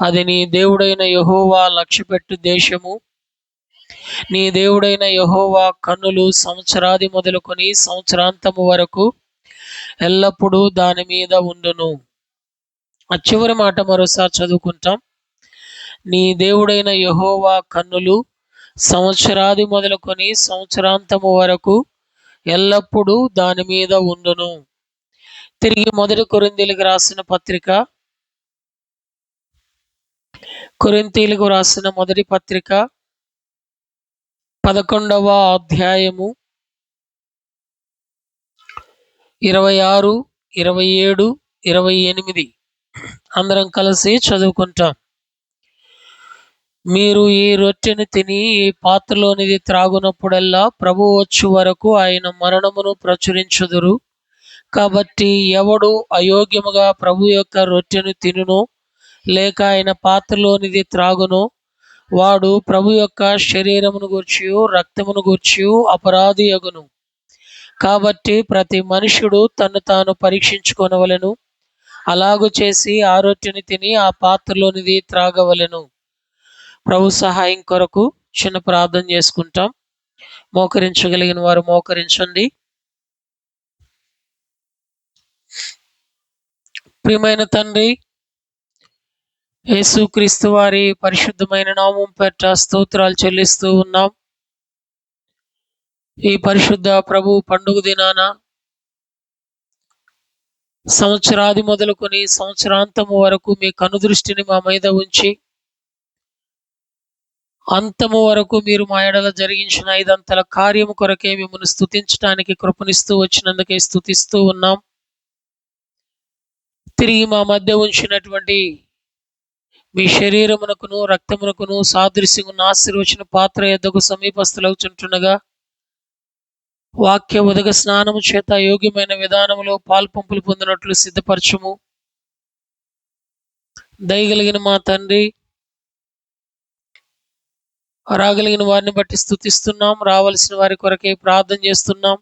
అది నీ దేవుడైన యెహోవా లక్ష్యపెట్టు దేశము. నీ దేవుడైన యెహోవా కన్నులు సంవత్సరాది మొదలుకొని సంవత్సరాంతము వరకు ఎల్లప్పుడూ దాని మీద ఉండును. ఆ చివరి మాట మరోసారి చదువుకుంటాం. నీ దేవుడైన యెహోవా కన్నులు సంవత్సరాది మొదలుకొని సంవత్సరాంతము వరకు ఎల్లప్పుడూ దాని మీద ఉండును. తిరిగి 1 కొరింథీయులకు రాసిన పత్రిక, కొరింథీయులకు రాసిన మొదటి పత్రిక 11వ అధ్యాయము 26, 27, 28 అందరం కలిసి చదువుకుంటాం. మీరు ఈ రొట్టెను తిని ఈ పాత్రలోనిది త్రాగునప్పుడల్లా ప్రభువు వచ్చు వరకు ఆయన మరణమును ప్రచురించుదురు. కాబట్టి ఎవడు అయోగ్యముగా ప్రభు యొక్క రొట్టెను తినునో లేక ఆయన పాత్రలోనిది త్రాగునో వాడు ప్రభు యొక్క శరీరమును గూర్చియు రక్తమును గూర్చియు అపరాధి అగును. కాబట్టి ప్రతి మనుష్యుడు తన్ను తాను పరీక్షించుకొనవలెను. అలాగు చేసి ఆ రొట్టెని తిని ఆ పాత్రలోనిది త్రాగవలెను. ప్రభు సహాయం కొరకు చిన్న ప్రార్థన చేసుకుంటాం. మోకరించగలిగిన వారు మోకరించండి. ప్రియమైన తండ్రి, యేసుక్రీస్తు వారి పరిశుద్ధమైన నామం పేరిట స్తోత్రాలు చెల్లిస్తూ ఉన్నాం. ఈ పరిశుద్ధ ప్రభు పండుగ దినాన సంవత్సరాది మొదలుకొని సంవత్సరాంతము వరకు మీ కనుదృష్టిని మా మీద ఉంచి అంతము వరకు మీరు మా ఎడల జరిగించిన ఐదంతల కార్యము కొరకే మిమ్మల్ని స్తుతించడానికి కృపనిస్తూ వచ్చినందుకే స్తుతిస్తూ ఉన్నాం. తిరిగి మా మధ్య ఉంచినటువంటి మీ శరీరమునకును రక్తమునకును సాదృశ్యమును ఆశీర్వచన పాత్ర యొద్దకు సమీపస్థులవుతుంటుండగా వాక్య ఉదక స్నానము చేత యోగ్యమైన విధానములో పాల్పంపులు పొందినట్లు సిద్ధపరచుము. దయగలిగిన మా తండ్రి, రాగలిగిన వారిని బట్టి స్తుతిస్తున్నాం. రావలసిన వారి కొరకే ప్రార్థన చేస్తున్నాం.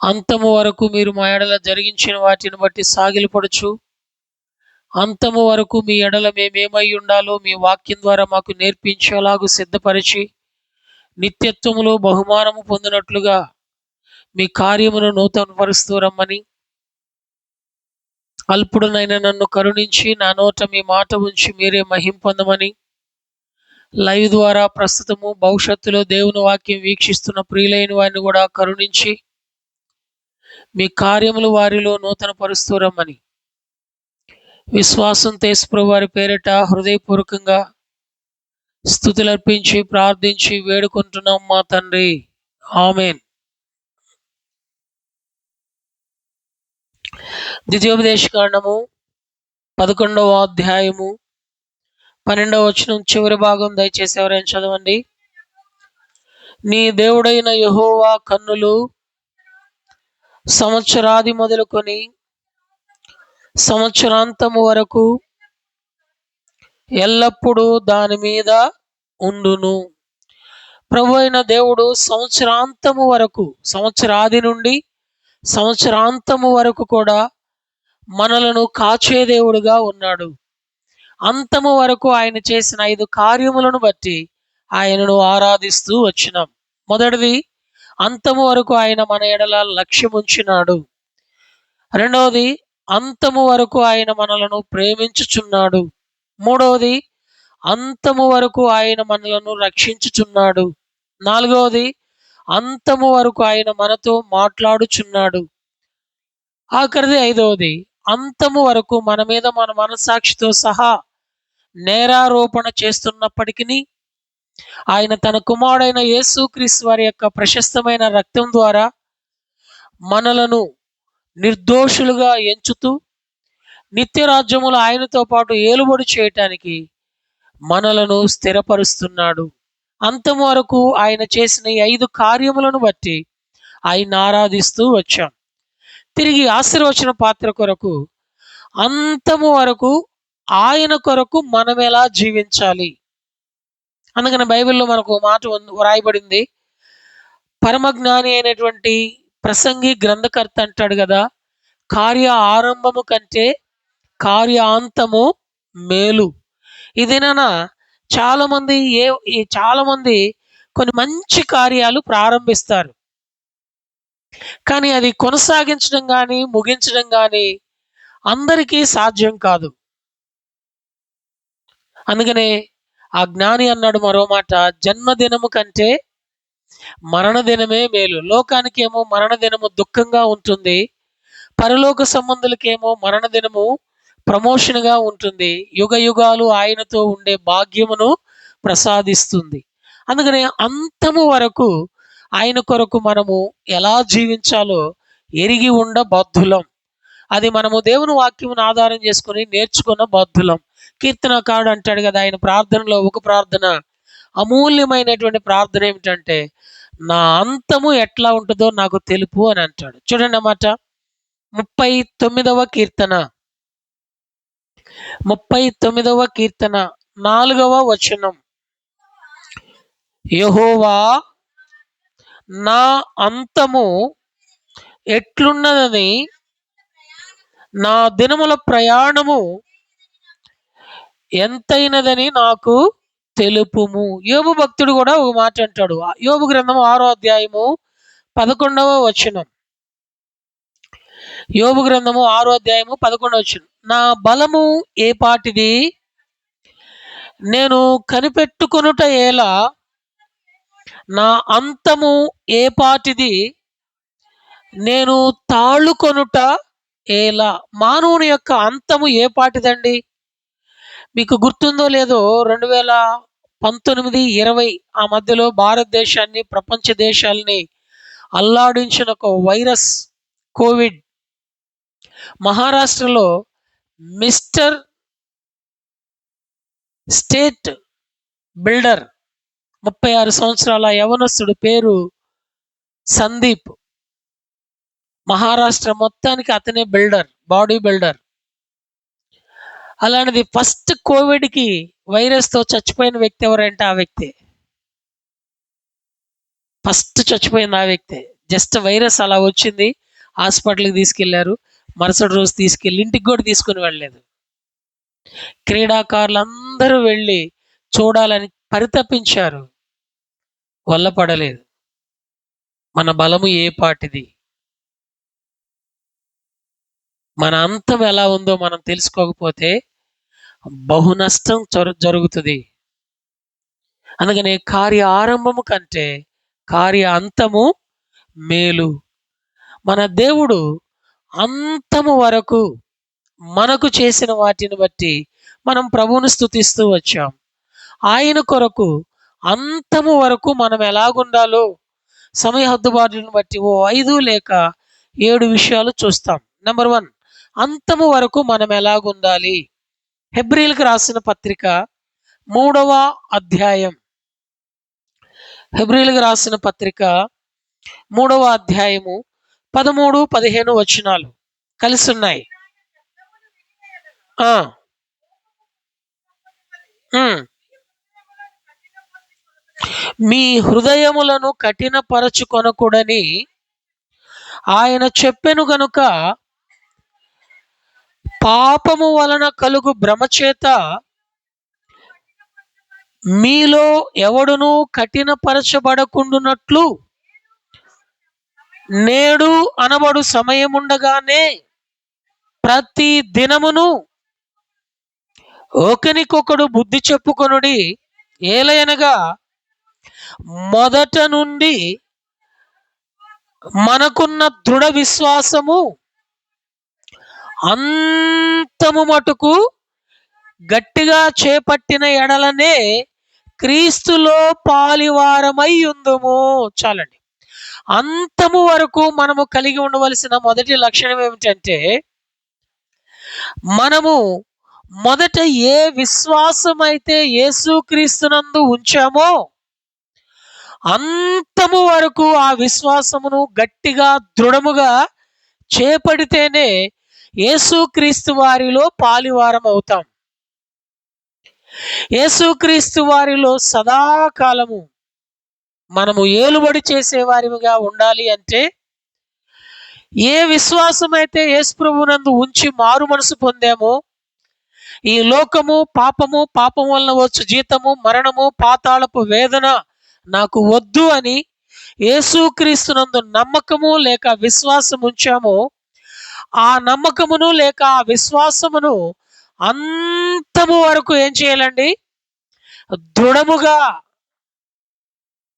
అంతము వరకు మీరు మా ఎడల జరిగించిన వాటిని బట్టి సాగిలపడుచు అంతము వరకు మీ ఎడల మేమేమై ఉండాలో మీ వాక్యం ద్వారా మాకు నేర్పించేలాగు సిద్ధపరిచి నిత్యత్వములో బహుమానము పొందినట్లుగా మీ కార్యమును నూతనపరుస్తూ రమ్మని, అల్పుడునైన నన్ను కరుణించి నా నోట మీ మాట ఉంచి మీరే మహిమ పొందమని, లైవ్ ద్వారా ప్రస్తుతము భవిష్యత్తులో దేవుని వాక్యం వీక్షిస్తున్న ప్రియులైన వారిని కూడా కరుణించి మీ కార్యములు వారిలో నూతన పరుస్తూ రమ్మని విశ్వాసంతో యేసుప్రభు వారి పేరిట హృదయపూర్వకంగా స్తుతులర్పించి ప్రార్థించి వేడుకుంటున్నాం మా తండ్రి. ఆమేన్. ద్వితీయోపదేశకాండము 11వ అధ్యాయము 12వ వచనం చివరి భాగం దయచేసి ఎవరైనా చదవండి. నీ దేవుడైన యెహోవా కన్నులు సంవత్సరాది మొదలుకొని సంవత్సరాంతము వరకు ఎల్లప్పుడూ దాని మీద ఉండును. ప్రభు అయిన దేవుడు సంవత్సరాంతము వరకు, సంవత్సరాది నుండి సంవత్సరాంతము వరకు కూడా మనలను కాచే దేవుడుగా ఉన్నాడు. అంతము వరకు ఆయన చేసిన 5 కార్యములను బట్టి ఆయనను ఆరాధిస్తూ వచ్చినాం. మొదటిది, అంతము వరకు ఆయన మన ఎడల లక్ష్యం ఉంచినాడు. రెండవది, అంతము వరకు ఆయన మనలను ప్రేమించుచున్నాడు. మూడవది, అంతము వరకు ఆయన మనలను రక్షించుచున్నాడు. నాలుగవది, అంతము వరకు ఆయన మనతో మాట్లాడుచున్నాడు. ఆఖరిది ఐదవది, అంతము వరకు మన మీద మన మనసాక్షితో సహా నేరారోపణ చేస్తున్నప్పటికీ ఆయన తన కుమారుడైన యేసుక్రీస్తు వారి యొక్క ప్రశస్తమైన రక్తం ద్వారా మనలను నిర్దోషులుగా ఎంచుతూ నిత్య రాజ్యములో ఆయనతో పాటు ఏలుబడి చేయటానికి మనలను స్థిరపరుస్తున్నాడు. అంతము వరకు ఆయన చేసిన ఈ 5 కార్యములను బట్టి ఆయన ఆరాధిస్తూ వచ్చాం. తిరిగి ఆశీర్వచన పాత్ర కొరకు అంతము వరకు ఆయన కొరకు మనం ఎలా జీవించాలి. అందుకని బైబిల్లో మనకు మాట వ్రాయబడింది. పరమజ్ఞాని అయినటువంటి ప్రసంగి గ్రంథకర్త అంటాడు కదా, కార్య ఆరంభము కంటే కార్యాంతము మేలు. ఇదేనా చాలామంది చాలామంది కొన్ని మంచి కార్యాలు ప్రారంభిస్తారు. కానీ అది కొనసాగించడం కానీ ముగించడం కానీ అందరికీ సాధ్యం కాదు. అందుకనే ఆ జ్ఞాని అన్నాడు మరో మాట, జన్మదినము కంటే మరణదినమే మేలు. లోకానికేమో మరణదినము దుఃఖంగా ఉంటుంది, పరలోక సంబంధులకేమో మరణదినము ప్రమోషన్గా ఉంటుంది, యుగ యుగాలు ఆయనతో ఉండే భాగ్యమును ప్రసాదిస్తుంది. అందుకనే అంతము వరకు ఆయన కొరకు మనము ఎలా జీవించాలో ఎరిగి ఉండ బద్ధులం. అది మనము దేవుని వాక్యమును ఆధారం చేసుకుని నేర్చుకున్న బద్ధులం. కీర్తనకారుడు అంటాడు కదా, ఆయన ప్రార్థనలో ఒక ప్రార్థన, అమూల్యమైనటువంటి ప్రార్థన ఏమిటంటే, నా అంతము ఎట్లా ఉంటుందో నాకు తెలుపు అని అంటాడు. చూడండి అన్నమాట, 39వ కీర్తన 39వ కీర్తన 4వ వచనం, యెహోవా నా అంతము ఎట్లున్నదని నా దినముల ప్రయాణము ఎంతైనదని నాకు తెలుపుము. యోబు భక్తుడు కూడా ఒక మాట అంటాడు. యోబు గ్రంథము 6వ అధ్యాయము 11వ వచనం. యోబు గ్రంథము 6వ అధ్యాయము 11వ వచనం, నా బలము ఏ పాటిది, నేను కనిపెట్టుకొనుట ఎలా, నా అంతము ఏ పాటిది, నేను తాళుకొనుట ఎలా. మానవుని యొక్క అంతము ఏ పాటిదండి? మీకు గుర్తుందో లేదో, 2019, 20 ఆ మధ్యలో భారతదేశాన్ని, ప్రపంచ దేశాలని అల్లాడించిన ఒక వైరస్ కోవిడ్ మహారాష్ట్రలో మిస్టర్ స్టేట్ బిల్డర్ 36 సంవత్సరాల యవనస్తుడు, పేరు సందీప్. మహారాష్ట్ర మొత్తానికి అతనే బిల్డర్, బాడీ బిల్డర్. అలాంటిది ఫస్ట్ కోవిడ్కి వైరస్తో చచ్చిపోయిన వ్యక్తి ఎవరంటే ఆ వ్యక్తి. ఫస్ట్ చచ్చిపోయింది ఆ వ్యక్తే. జస్ట్ వైరస్ అలా వచ్చింది, హాస్పిటల్కి తీసుకెళ్లారు, మరుసటి రోజు తీసుకెళ్ళి ఇంటికి కూడా తీసుకుని వెళ్ళలేదు. క్రీడాకారులందరూ వెళ్ళి చూడాలని పరితపించారు, వల్ల పడలేదు. మన బలము ఏ పాటిది, మన అంతం ఎలా ఉందో మనం తెలుసుకోకపోతే బహు నష్టం జరుగుతుంది. అందుకనే కార్య ఆరంభము కంటే కార్య అంతము మేలు. మన దేవుడు అంతము వరకు మనకు చేసిన వాటిని బట్టి మనం ప్రభువును స్తుతిస్తూ వచ్చాం. ఆయన కొరకు అంతము వరకు మనం ఎలాగుండాలో సమయ హద్దుబాటులను బట్టి 5 లేక 7 విషయాలు చూస్తాం. నెంబర్ 1, అంతము వరకు మనం ఎలాగుండాలి. హెబ్రీలకు రాసిన పత్రిక 3వ అధ్యాయం, హెబ్రీలకు రాసిన పత్రిక 3వ అధ్యాయము 13, 15 వచనాలు కలిసి ఉన్నాయి. మీ హృదయములను కఠినపరచుకొనకూడని ఆయన చెప్పెను గనుక, పాపము వలన కలుగు భ్రమచేత మీలో ఎవడును కఠినపరచబడకుండునట్లు నేడు అనబడు సమయముండగానే ప్రతి దినమును ఒకనికొకడు బుద్ధి చెప్పుకొనుడి. ఏలయనగా మొదట నుండి మనకున్న దృఢ విశ్వాసము అంతము మటుకు గట్టిగా చేపట్టిన ఎడలనే క్రీస్తులో పాలివారమై ఉందుము. చాలండి. అంతము వరకు మనము కలిగి ఉండవలసిన మొదటి లక్షణం ఏమిటంటే, మనము మొదట ఏ విశ్వాసం అయితే యేసుక్రీస్తునందు ఉంచామో అంతము వరకు ఆ విశ్వాసమును గట్టిగా దృఢముగా చేపడితేనే యేసుక్రీస్తు వారిలో పాలివారం అవుతాం. యేసుక్రీస్తు వారిలో సదాకాలము మనము ఏలుబడి చేసేవారిగా ఉండాలి అంటే ఏ విశ్వాసం అయితే యేసు ప్రభువునందు ఉంచి మారు మనసు పొందామో, ఈ లోకము, పాపము, పాపం వలన వచ్చు జీతము, మరణము, పాతాళపు వేదన నాకు వద్దు అని యేసుక్రీస్తునందు నమ్మకము లేక విశ్వాసం ఉంచామో, ఆ నమ్మకమును లేక ఆ విశ్వాసమును అంతము వరకు ఏం చేయాలండి? దృఢముగా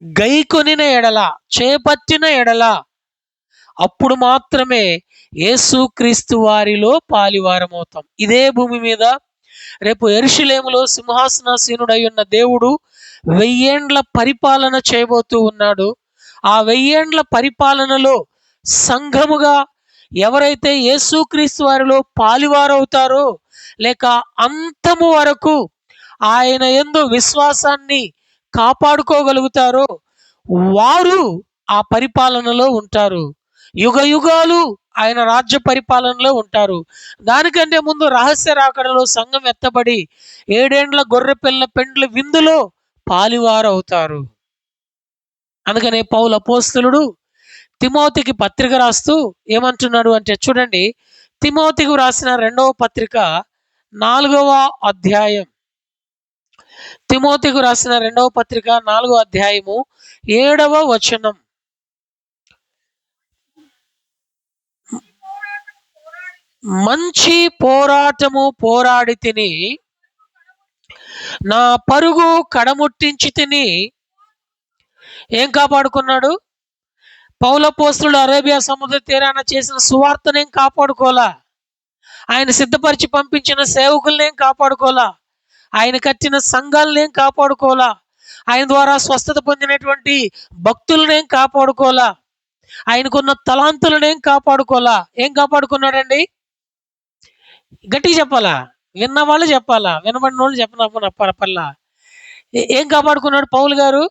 గైకొనిన ఎడల, చేపట్టిన ఎడల, అప్పుడు మాత్రమే యేసుక్రీస్తు వారిలో పాలివారమవుతాం. ఇదే భూమి మీద రేపు యెరూషలేములో సింహాసనాసీనుడై ఉన్న దేవుడు 1000 ఏండ్ల పరిపాలన చేయబోతూ ఉన్నాడు. ఆ 1000 ఏండ్ల పరిపాలనలో సంఘముగా ఎవరైతే యేసుక్రీస్తు వారిలో పాలివారవుతారో, లేక అంతము వరకు ఆయన యందు విశ్వాసాన్ని కాపాడుకోగలుగుతారో, వారు ఆ పరిపాలనలో ఉంటారు. యుగ యుగాలు ఆయన రాజ్య పరిపాలనలో ఉంటారు. దానికంటే ముందు రహస్య రాకడలో సంఘం ఎత్తబడి 7 ఏండ్ల గొర్రె పిల్ల పెండ్లి విందులో పాలివారవుతారు. అందుకనే పౌలు అపోస్తలుడు తిమోతికి పత్రిక రాస్తూ ఏమంటున్నాడు అంటే, చూడండి, తిమోతికి రాసిన 2వ పత్రిక 4వ అధ్యాయం. తిమోతికి రాసిన 2వ పత్రిక 4వ అధ్యాయము 7వ వచనం. మంచి పోరాటము పోరాడి తిని, నా పరుగు కడముట్టించి తిని. ఏం కాపాడుకున్నాడు? పౌలపోస్తుడు అరేబియా సముద్ర తీరాన చేసిన సువార్తనేం కాపాడుకోలా, ఆయన సిద్ధపరిచి పంపించిన సేవకులనేం కాపాడుకోలా, ఆయన కట్టిన సంఘాలనేం కాపాడుకోలా, ఆయన ద్వారా స్వస్థత పొందినటువంటి భక్తులనేం కాపాడుకోలా, ఆయనకున్న తలాంతులనేం కాపాడుకోలా. ఏం కాపాడుకున్నాడండి? గట్టిగా చెప్పాలా? విన్న వాళ్ళు చెప్పాలా? వినబడిన వాళ్ళు చెప్పనప్పల్లా. ఏం కాపాడుకున్నాడు పౌలు గారు?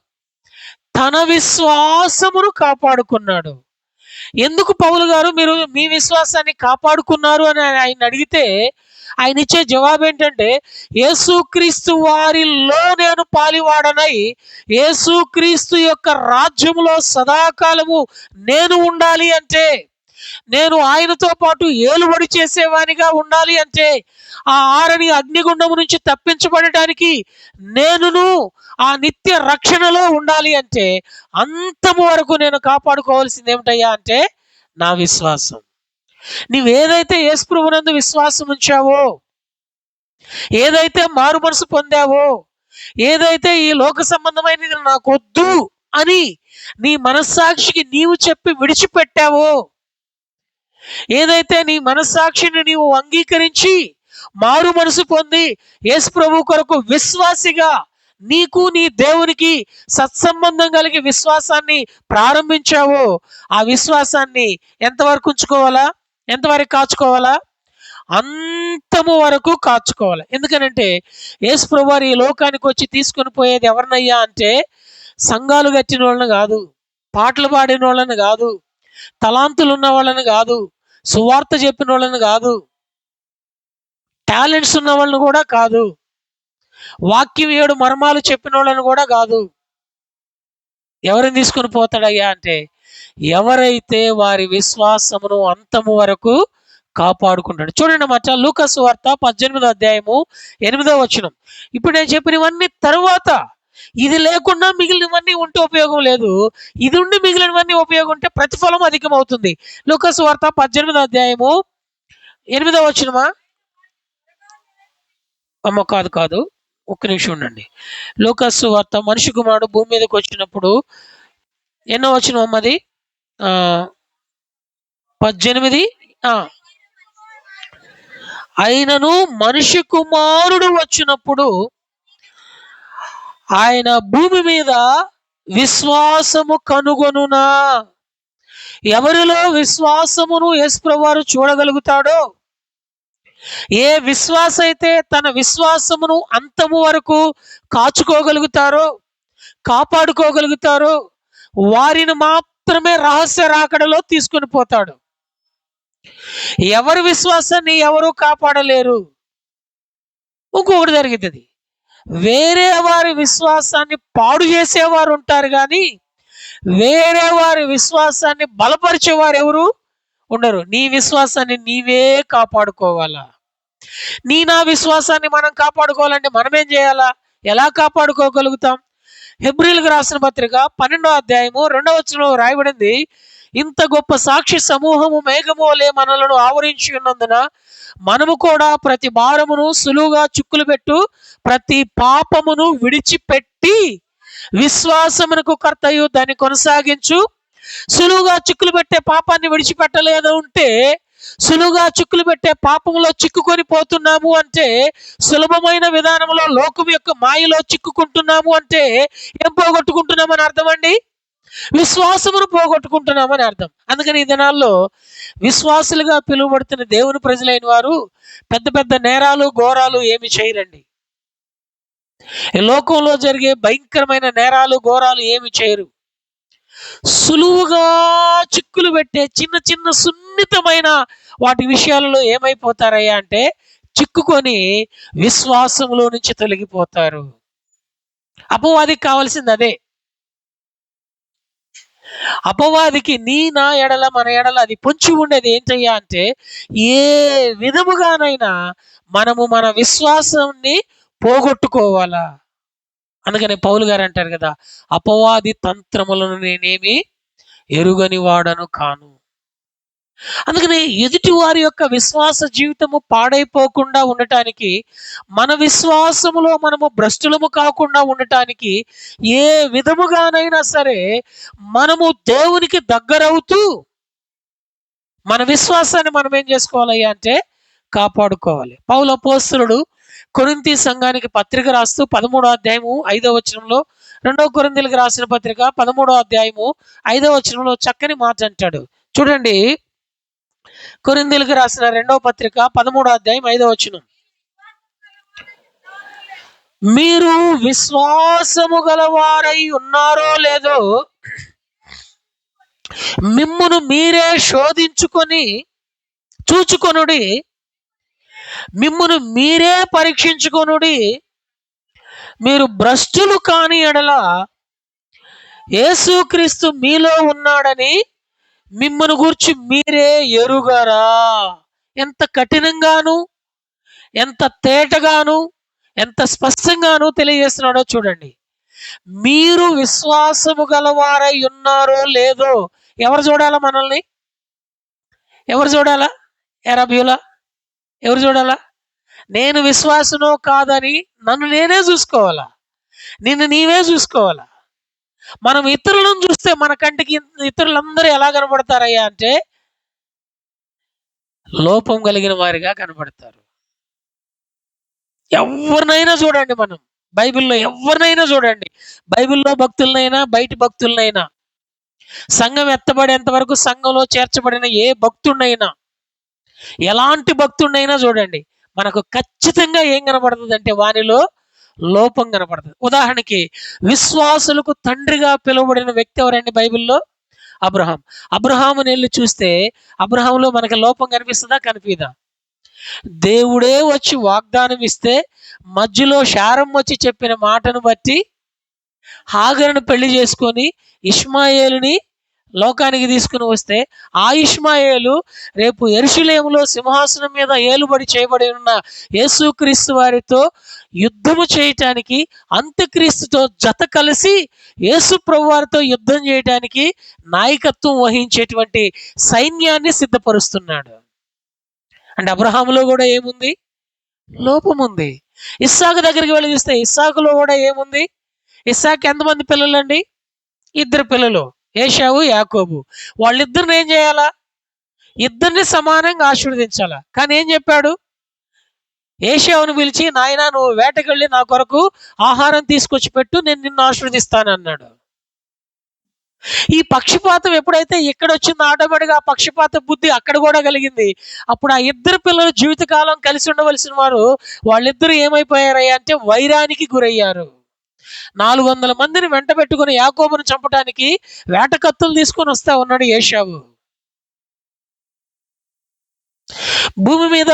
తన విశ్వాసమును కాపాడుకున్నాడు. ఎందుకు పౌలు గారు మీరు మీ విశ్వాసాన్ని కాపాడుకున్నారు అని ఆయన అడిగితే, ఆయన ఇచ్చే జవాబు ఏంటంటే, యేసుక్రీస్తు వారిలో నేను పాలివాడనై యేసుక్రీస్తు యొక్క రాజ్యములో సదాకాలము నేను ఉండాలి అంటే, నేను ఆయనతో పాటు ఏలుబడి చేసేవానిగా ఉండాలి అంటే, ఆ ఆరని అగ్నిగుండము నుంచి తప్పించబడటానికి నేనును ఆ నిత్య రక్షణలో ఉండాలి అంటే, అంతము వరకు నేను కాపాడుకోవాల్సింది ఏమిటయ్యా అంటే నా విశ్వాసం. నీవేదైతే యేసు ప్రభువునందు విశ్వాసం ఉంచావో, ఏదైతే మారు మనసు పొందావో, ఏదైతే ఈ లోక సంబంధమైనది నాకొద్దు అని నీ మనస్సాక్షికి నీవు చెప్పి విడిచిపెట్టావో, ఏదైతే నీ మనస్సాక్షిని నీవు అంగీకరించి మారు మనసు పొంది యేసు ప్రభు కొరకు విశ్వాసిగా నీకు నీ దేవునికి సత్సంబంధం కలిగి విశ్వాసాన్ని ప్రారంభించావో, ఆ విశ్వాసాన్ని ఎంతవరకు ఉంచుకోవాలా? ఎంతవరకు కాచుకోవాలా? అంతము వరకు కాచుకోవాలి. ఎందుకనంటే యేసు ప్రభు వారు ఈ లోకానికి వచ్చి తీసుకొని పోయేది ఎవరినయ్యా అంటే, సంఘాలు కట్టిన వాళ్ళని కాదు, పాటలు పాడిన వాళ్ళని కాదు, తలాంతులు ఉన్న వాళ్ళని కాదు, సువార్త చెప్పిన వాళ్ళని కాదు, టాలెంట్స్ ఉన్న వాళ్ళని కూడా కాదు, వాక్యం 7 మర్మాలు చెప్పిన వాళ్ళని కూడా కాదు. ఎవరిని తీసుకొని పోతాడయ్యా అంటే, ఎవరైతే వారి విశ్వాసమును అంతము వరకు కాపాడుకుంటాడు. చూడండి మాట, లూకా సువార్త 18వ అధ్యాయము 8వ వచనం. ఇప్పుడు నేను చెప్పినవన్నీ తరువాత, ఇది లేకుండా మిగిలినవన్నీ ఉంటే ఉపయోగం లేదు, ఇది ఉండి మిగిలినవన్నీ ఉపయోగం ఉంటే ప్రతిఫలం అధికమవుతుంది. లూకా సువార్త 18వ అధ్యాయము 8వ వచనమా? అమ్మ కాదు, ఒక్క నిమిషం ఉండండి. లూకా సువార్త, మనిషి కుమారుడు భూమి మీదకి వచ్చినప్పుడు ఎన్నో వచనం అమ్మది? 18. అయినను మనిషి కుమారుడు వచ్చినప్పుడు ఆయన భూమి మీద విశ్వాసము కనుగొనునా? ఎవరిలో విశ్వాసమును యేసు ప్రభువారు చూడగలుగుతాడో, ఏ విశ్వాస అయితే తన విశ్వాసమును అంతము వరకు కాచుకోగలుగుతారో, కాపాడుకోగలుగుతారో, వారిని మాత్రమే రహస్య రాకడలో తీసుకొని పోతాడు. ఎవరి విశ్వాసాన్ని ఎవరు కాపాడలేరు. ఇంకొకటి జరుగుతుంది, వేరే వారి విశ్వాసాన్ని పాడు చేసేవారు ఉంటారు కానీ వేరే వారి విశ్వాసాన్ని బలపరిచేవారు ఎవరు ఉండరు. నీ విశ్వాసాన్ని నీవే కాపాడుకోవాలా. నా విశ్వాసాన్ని మనం కాపాడుకోవాలంటే మనమేం చేయాలా? ఎలా కాపాడుకోగలుగుతాం? హెబ్రీయులకు రాసిన పత్రిక 12వ అధ్యాయము 2వ వచనంలో రాయబడింది, ఇంత గొప్ప సాక్షి సమూహము మేఘము వలె మనలను ఆవరించి ఉన్నందున మనము కూడా ప్రతి భారమును సులువుగా చిక్కులు పెట్టు ప్రతి పాపమును విడిచిపెట్టి విశ్వాసమునకు కర్తయు దాన్ని కొనసాగించు. సులువుగా చిక్కులు పెట్టే పాపాన్ని విడిచిపెట్టలేదు ఉంటే, సులువుగా చిక్కులు పెట్టే పాపంలో చిక్కుకొని పోతున్నాము అంటే, సులభమైన విధానంలో లోకం యొక్క మాయలో చిక్కుకుంటున్నాము అంటే ఏం పోగొట్టుకుంటున్నామని అర్థం అండి? విశ్వాసమును పోగొట్టుకుంటున్నామని అర్థం. అందుకని ఈ దినాల్లో విశ్వాసులుగా పిలువబడుతున్న దేవుని ప్రజలైన వారు పెద్ద పెద్ద నేరాలు ఘోరాలు ఏమి చేయరండి. ఈ లోకంలో జరిగే భయంకరమైన నేరాలు ఘోరాలు ఏమి చేయరు. సులువుగా చిక్కులు పెట్టే చిన్న చిన్న సున్నితమైన వాటి విషయాలలో ఏమైపోతారయ్యా అంటే చిక్కుకొని విశ్వాసంలో నుంచి తొలగిపోతారు. అపవాదికి కావాల్సింది అదే. అపవాదికి నా ఎడల మన ఎడల అది పొంచి ఉండేది ఏంటయ్యా అంటే, ఏ విధముగానైనా మనము మన విశ్వాసాన్ని పోగొట్టుకోవాలా. అందుకని పౌలు గారు అంటారు కదా, అపవాది తంత్రములను నేనేమి ఎరుగని వాడను కాను. అందుకని ఎదుటి వారి యొక్క విశ్వాస జీవితము పాడైపోకుండా ఉండటానికి, మన విశ్వాసములో మనము భ్రష్టులము కాకుండా ఉండటానికి ఏ విధముగానైనా సరే మనము దేవునికి దగ్గరవుతూ మన విశ్వాసాన్ని మనం ఏం చేసుకోవాలయ్యా అంటే కాపాడుకోవాలి. పౌలు అపోస్తలుడు కొరింథీ సంఘానికి పత్రిక రాస్తూ 13వ అధ్యాయము 5వ వచనంలో, 2వ కొరింథీయులకు రాసిన పత్రిక 13వ అధ్యాయము 5వ వచనంలో చక్కని మాట అంటాడు. చూడండి, కొరింథీయులకు రాసిన 2వ పత్రిక 13వ అధ్యాయం 5వ వచనం, మీరు విశ్వాసము గలవారై ఉన్నారో లేదో మిమ్మును మీరే శోధించుకొని చూచుకొనుడి, మిమ్మును మీరే పరీక్షించుకొనుడి. మీరు భ్రష్టులు కాని ఎడల యేసుక్రీస్తు మీలో ఉన్నాడని మిమ్మును గూర్చి మీరే ఎరుగరా. ఎంత కఠినంగాను, ఎంత తేటగాను, ఎంత స్పష్టంగాను తెలియజేస్తున్నాడో చూడండి. మీరు విశ్వాసము గలవారై ఉన్నారో లేదో ఎవరు చూడాలా? మనల్ని ఎవరు చూడాలా? ఎరబియులా ఎవరు చూడాలా? నేను విశ్వాసనో కాదని నన్ను నేనే చూసుకోవాలా, నిన్ను నీవే చూసుకోవాలా. మనం ఇతరులను చూస్తే మన కంటికి ఇతరులందరూ ఎలా కనబడతారయ్యా అంటే లోపం కలిగిన వారిగా కనబడతారు. ఎవరినైనా చూడండి, మనం బైబిల్లో ఎవరినైనా చూడండి, బైబిల్లో భక్తులనైనా బయటి భక్తులనైనా, సంఘం ఎత్తబడేంత వరకు సంఘంలో చేర్చబడిన ఏ భక్తుడినైనా, ఎలాంటి భక్తుడినైనా చూడండి, మనకు ఖచ్చితంగా ఏం కనబడుతుంది అంటే వానిలో లోపం కనబడుతుంది. ఉదాహరణకి విశ్వాసులకు తండ్రిగా పిలువబడిన వ్యక్తి ఎవరండి బైబిల్లో? అబ్రహాం. అబ్రహాముని వెళ్ళి చూస్తే అబ్రహాంలో మనకి లోపం కనిపిస్తుందా? కనిపిదా? దేవుడే వచ్చి వాగ్దానం ఇస్తే మధ్యలో శారం వచ్చి చెప్పిన మాటను బట్టి హాగరును పెళ్లి చేసుకొని ఇష్మాయేలుని లోకానికి తీసుకుని వస్తే, ఆ ఇష్మాయేలు రేపు యెరూషలేములో సింహాసనం మీద ఏలుబడి చేయబడి ఉన్న యేసుక్రీస్తు వారితో యుద్ధము చేయటానికి, అంత్యక్రీస్తుతో జత కలిసి యేసు ప్రభు వారితో యుద్ధం చేయటానికి నాయకత్వం వహించేటువంటి సైన్యాన్ని సిద్ధపరుస్తున్నాడు. అంటే అబ్రహాములో కూడా ఏముంది? లోపం ఉంది. ఇస్సాకు దగ్గరికి వెళ్ళి చూస్తే ఇస్సాకులో కూడా ఏముంది? ఇస్సాకు ఎంతమంది పిల్లలండి? 2 పిల్లలు, ఏశావు, యాకోబు. వాళ్ళిద్దరిని ఏం చేయాలా? ఇద్దరిని సమానంగా ఆశీర్వదించాలా. కానీ ఏం చెప్పాడు? ఏశావును పిలిచి, నాయనా నువ్వు వేటకెళ్ళి నా కొరకు ఆహారం తీసుకొచ్చి పెట్టు, నేను నిన్ను ఆశీర్వదిస్తాను అన్నాడు. ఈ పక్షపాతం ఎప్పుడైతే ఇక్కడ వచ్చిందో ఆటోమేటిక్గా ఆ పక్షపాత బుద్ధి అక్కడ కూడా కలిగింది. అప్పుడు ఆ 2 పిల్లలు జీవితకాలం కలిసి ఉండవలసిన వారు వాళ్ళిద్దరూ ఏమైపోయారయ్యా అంటే వైరానికి గురయ్యారు. 400 మందిని వెంట పెట్టుకుని యాకోబును చంపడానికి వేట కత్తులు తీసుకొని వస్తా ఉన్నాడు ఏశావు. భూమి మీద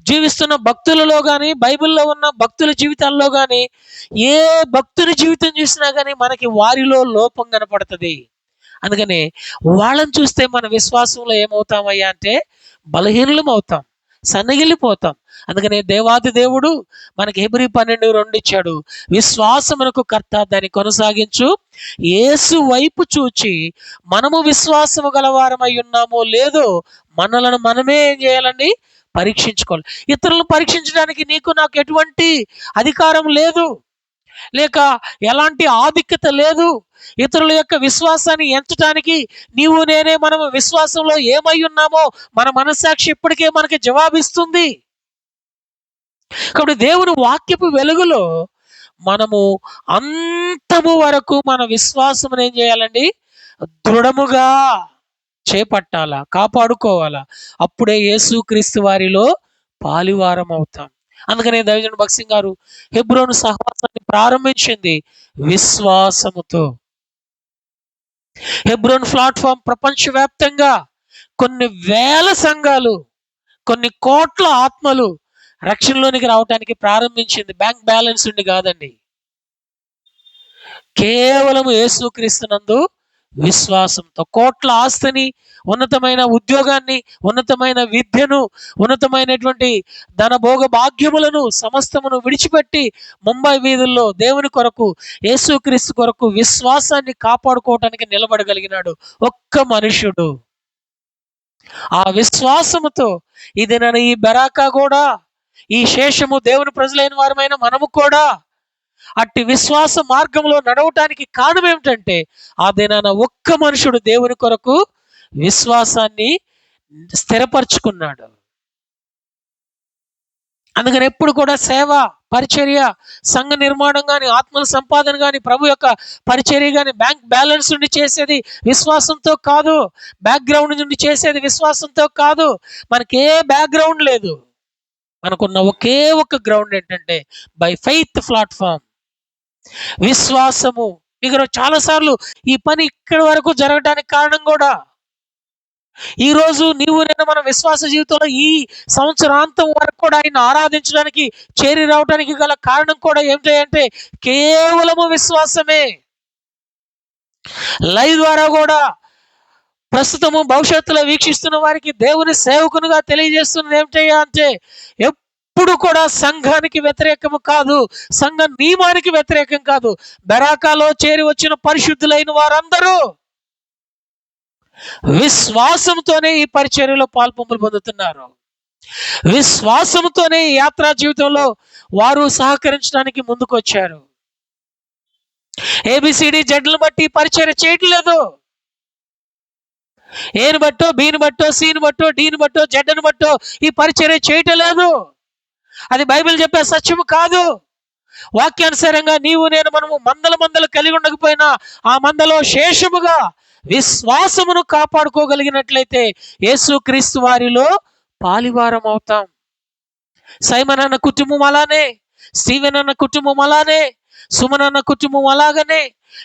జీవిస్తున్న భక్తులలో కానీ, బైబిల్లో ఉన్న భక్తుల జీవితాల్లో కానీ, ఏ భక్తుని జీవితం చూసినా కానీ మనకి వారిలో లోపం కనపడుతుంది. అందుకని వాళ్ళని చూస్తే మన విశ్వాసంలో ఏమవుతామయ్యా అంటే బలహీనులం అవుతాం, సన్నగిల్లిపోతాం. అందుకనే దేవాది దేవుడు మనకి హెబ్రీ 12:2 ఇచ్చాడు. విశ్వాసమునకు కర్త, దాన్ని కొనసాగించు యేసు వైపు చూచి మనము విశ్వాసము గలవారమై ఉన్నామో లేదో మనలను మనమే ఏం చేయాలండి, పరీక్షించుకోవాలి. ఇతరులను పరీక్షించడానికి నీకు నాకు ఎటువంటి అధికారం లేదు, లేక ఎలాంటి ఆధిక్యత లేదు. ఇతరుల యొక్క విశ్వాసాన్ని ఎంచడానికి నీవు నేనే మనము విశ్వాసంలో ఏమై ఉన్నామో మన మనస్సాక్షి ఇప్పటికే మనకి జవాబిస్తుంది. కాబట్టి దేవుని వాక్యపు వెలుగులో మనము అంతము వరకు మన విశ్వాసం ఏం చేయాలండి, దృఢముగా చేపట్టాలా, కాపాడుకోవాలా. అప్పుడే యేసుక్రీస్తు వారిలో పాలివారం అవుతాం. అందుకనే దైవజనుడు భక్త్ సింగ్ గారు హెబ్రోను సహవాసాన్ని ప్రారంభించింది విశ్వాసముతో. హెబ్రోన్ ప్లాట్ఫామ్ ప్రపంచవ్యాప్తంగా కొన్ని వేల సంఘాలు, కొన్ని కోట్ల ఆత్మలు రక్షణలోనికి రావడానికి ప్రారంభించింది. బ్యాంక్ బ్యాలెన్స్ ఉండి కాదండి, కేవలం యేసుక్రీస్తునందు విశ్వాసంతో. కోట్ల ఆస్తిని, ఉన్నతమైన ఉద్యోగాన్ని, ఉన్నతమైన విద్యను, ఉన్నతమైనటువంటి ధన భోగ భాగ్యములను సమస్తమును విడిచిపెట్టి ముంబై వీధుల్లో దేవుని కొరకు, యేసుక్రీస్తు కొరకు విశ్వాసాన్ని కాపాడుకోవటానికి నిలబడగలిగినాడు ఒక్క మనుష్యుడు. ఆ విశ్వాసముతో ఇది నన్ను ఈ బెరాకా కూడా, ఈ శేషము దేవుని ప్రజలైన వారమైన మనము కూడా అట్టి విశ్వాస మార్గంలో నడవటానికి కారణం ఏమిటంటే ఆ దినాన ఒక్క మనుషుడు దేవుని కొరకు విశ్వాసాన్ని స్థిరపరచుకున్నాడు. అందుకని ఎప్పుడు కూడా సేవ, పరిచర్య, సంఘ నిర్మాణం కానీ, ఆత్మల సంపాదన కానీ, ప్రభు యొక్క పరిచర్య కానీ బ్యాంక్ బ్యాలెన్స్ నుండి చేసేది విశ్వాసంతో కాదు, బ్యాక్గ్రౌండ్ నుండి చేసేది విశ్వాసంతో కాదు. మనకి ఏ బ్యాక్గ్రౌండ్ లేదు, మనకున్న ఒకే ఒక గ్రౌండ్ ఏంటంటే బై ఫెయిత్ ప్లాట్ఫామ్, విశ్వాసము. ఇక్కడ చాలాసార్లు ఈ పని ఇక్కడి వరకు జరగడానికి కారణం కూడా, ఈరోజు నీవు నేను మన విశ్వాస జీవితంలో ఈ సంవత్సరాంతం వరకు కూడా ఆయన ఆరాధించడానికి చేరి రావడానికి గల కారణం కూడా ఏమిటి అంటే కేవలము విశ్వాసమే. లైవ్ ద్వారా కూడా ప్రస్తుతము భవిష్యత్తులో వీక్షిస్తున్న వారికి దేవుని సేవకునిగా తెలియజేస్తున్నది ఏమిటయ్యా అంటే ఎప్పుడు కూడా సంఘానికి వ్యతిరేకము కాదు, సంఘ నియమానికి వ్యతిరేకం కాదు. బెరాకాలో చేరి వచ్చిన పరిశుద్ధులైన వారందరూ విశ్వాసంతోనే ఈ పరిచర్యలో పాల్పొంపులు పొందుతున్నారు. విశ్వాసంతోనే ఈ యాత్రా జీవితంలో వారు సహకరించడానికి ముందుకు వచ్చారు. ఏబిసిడి జడ్లను బట్టి పరిచర్య చేయట్లేదు, ఏని బట్టో, బీని బట్టో, సీని బట్టో, డీని బట్టో, జడ్ని బట్టో ఈ పరిచర్య చేయటం లేదు. అది బైబిల్ చెప్పే సత్యము కాదు. వాక్యానుసారంగా నీవు నేను మనము మందలు కలిగి ఉండకపోయినా ఆ మందలో శేషముగా విశ్వాసమును కాపాడుకోగలిగినట్లయితే యేసుక్రీస్తు వారిలో పాలివారం అవుతాం. సైమన్ అన్న కుటుంబం అలానే, స్టీవెన్ అన్న కుటుంబం అలానే, సుమన్ అన్న కుటుంబం అలాగనే,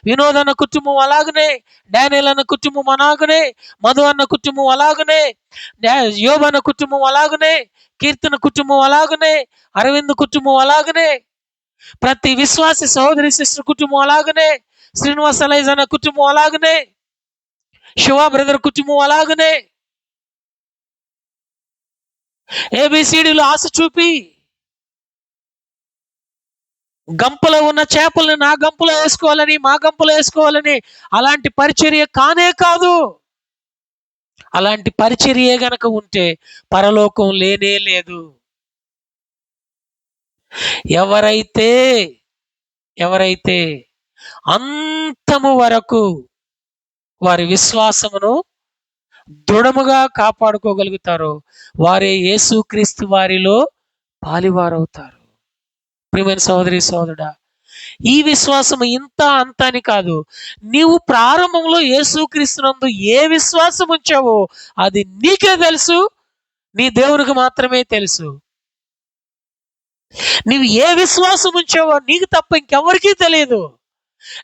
వినోద్ అన్న కుటుంబం అలాగనే, డానియల్ అన్న కుటుంబం అలాగనే, మధు అన్న కుటుంబం అలాగనే, యోబ్ అన్న కుటుంబం అలాగనే, కీర్తన కుటుంబం అలాగనే, అరవింద్ కుటుంబం అలాగనే, ప్రతి విశ్వాసి సహోదరి సిస్టర్ కుటుంబం అలాగనే, శ్రీనివాస్ అలైజ్ అన్న కుటుంబం అలాగనే, శివ బ్రదర్ కుటుంబం అలాగనే. ఏబిసిడిలో ఆశ చూపి గంపలో ఉన్న చేపలను నా గంపలో వేసుకోవాలని, మా గంపలో వేసుకోవాలని అలాంటి పరిచర్య కానే కాదు. అలాంటి పరిచర్య గనక ఉంటే పరలోకం లేనే లేదు. ఎవరైతే అంతము వరకు వారి విశ్వాసమును దృఢముగా కాపాడుకోగలుగుతారో వారే యేసుక్రీస్తు వారిలో పాలివారవుతారు. ప్రియమైన సహోదరి సహోదరుడా, ఈ విశ్వాసం ఇంత అంత అని కాదు. నీవు ప్రారంభంలో యేసుక్రీస్తునందు ఏ విశ్వాసం ఉంచావో అది నీకే తెలుసు, నీ దేవునికి మాత్రమే తెలుసు. నీవు ఏ విశ్వాసం ఉంచావో నీకు తప్ప ఇంకెవరికీ తెలియదు.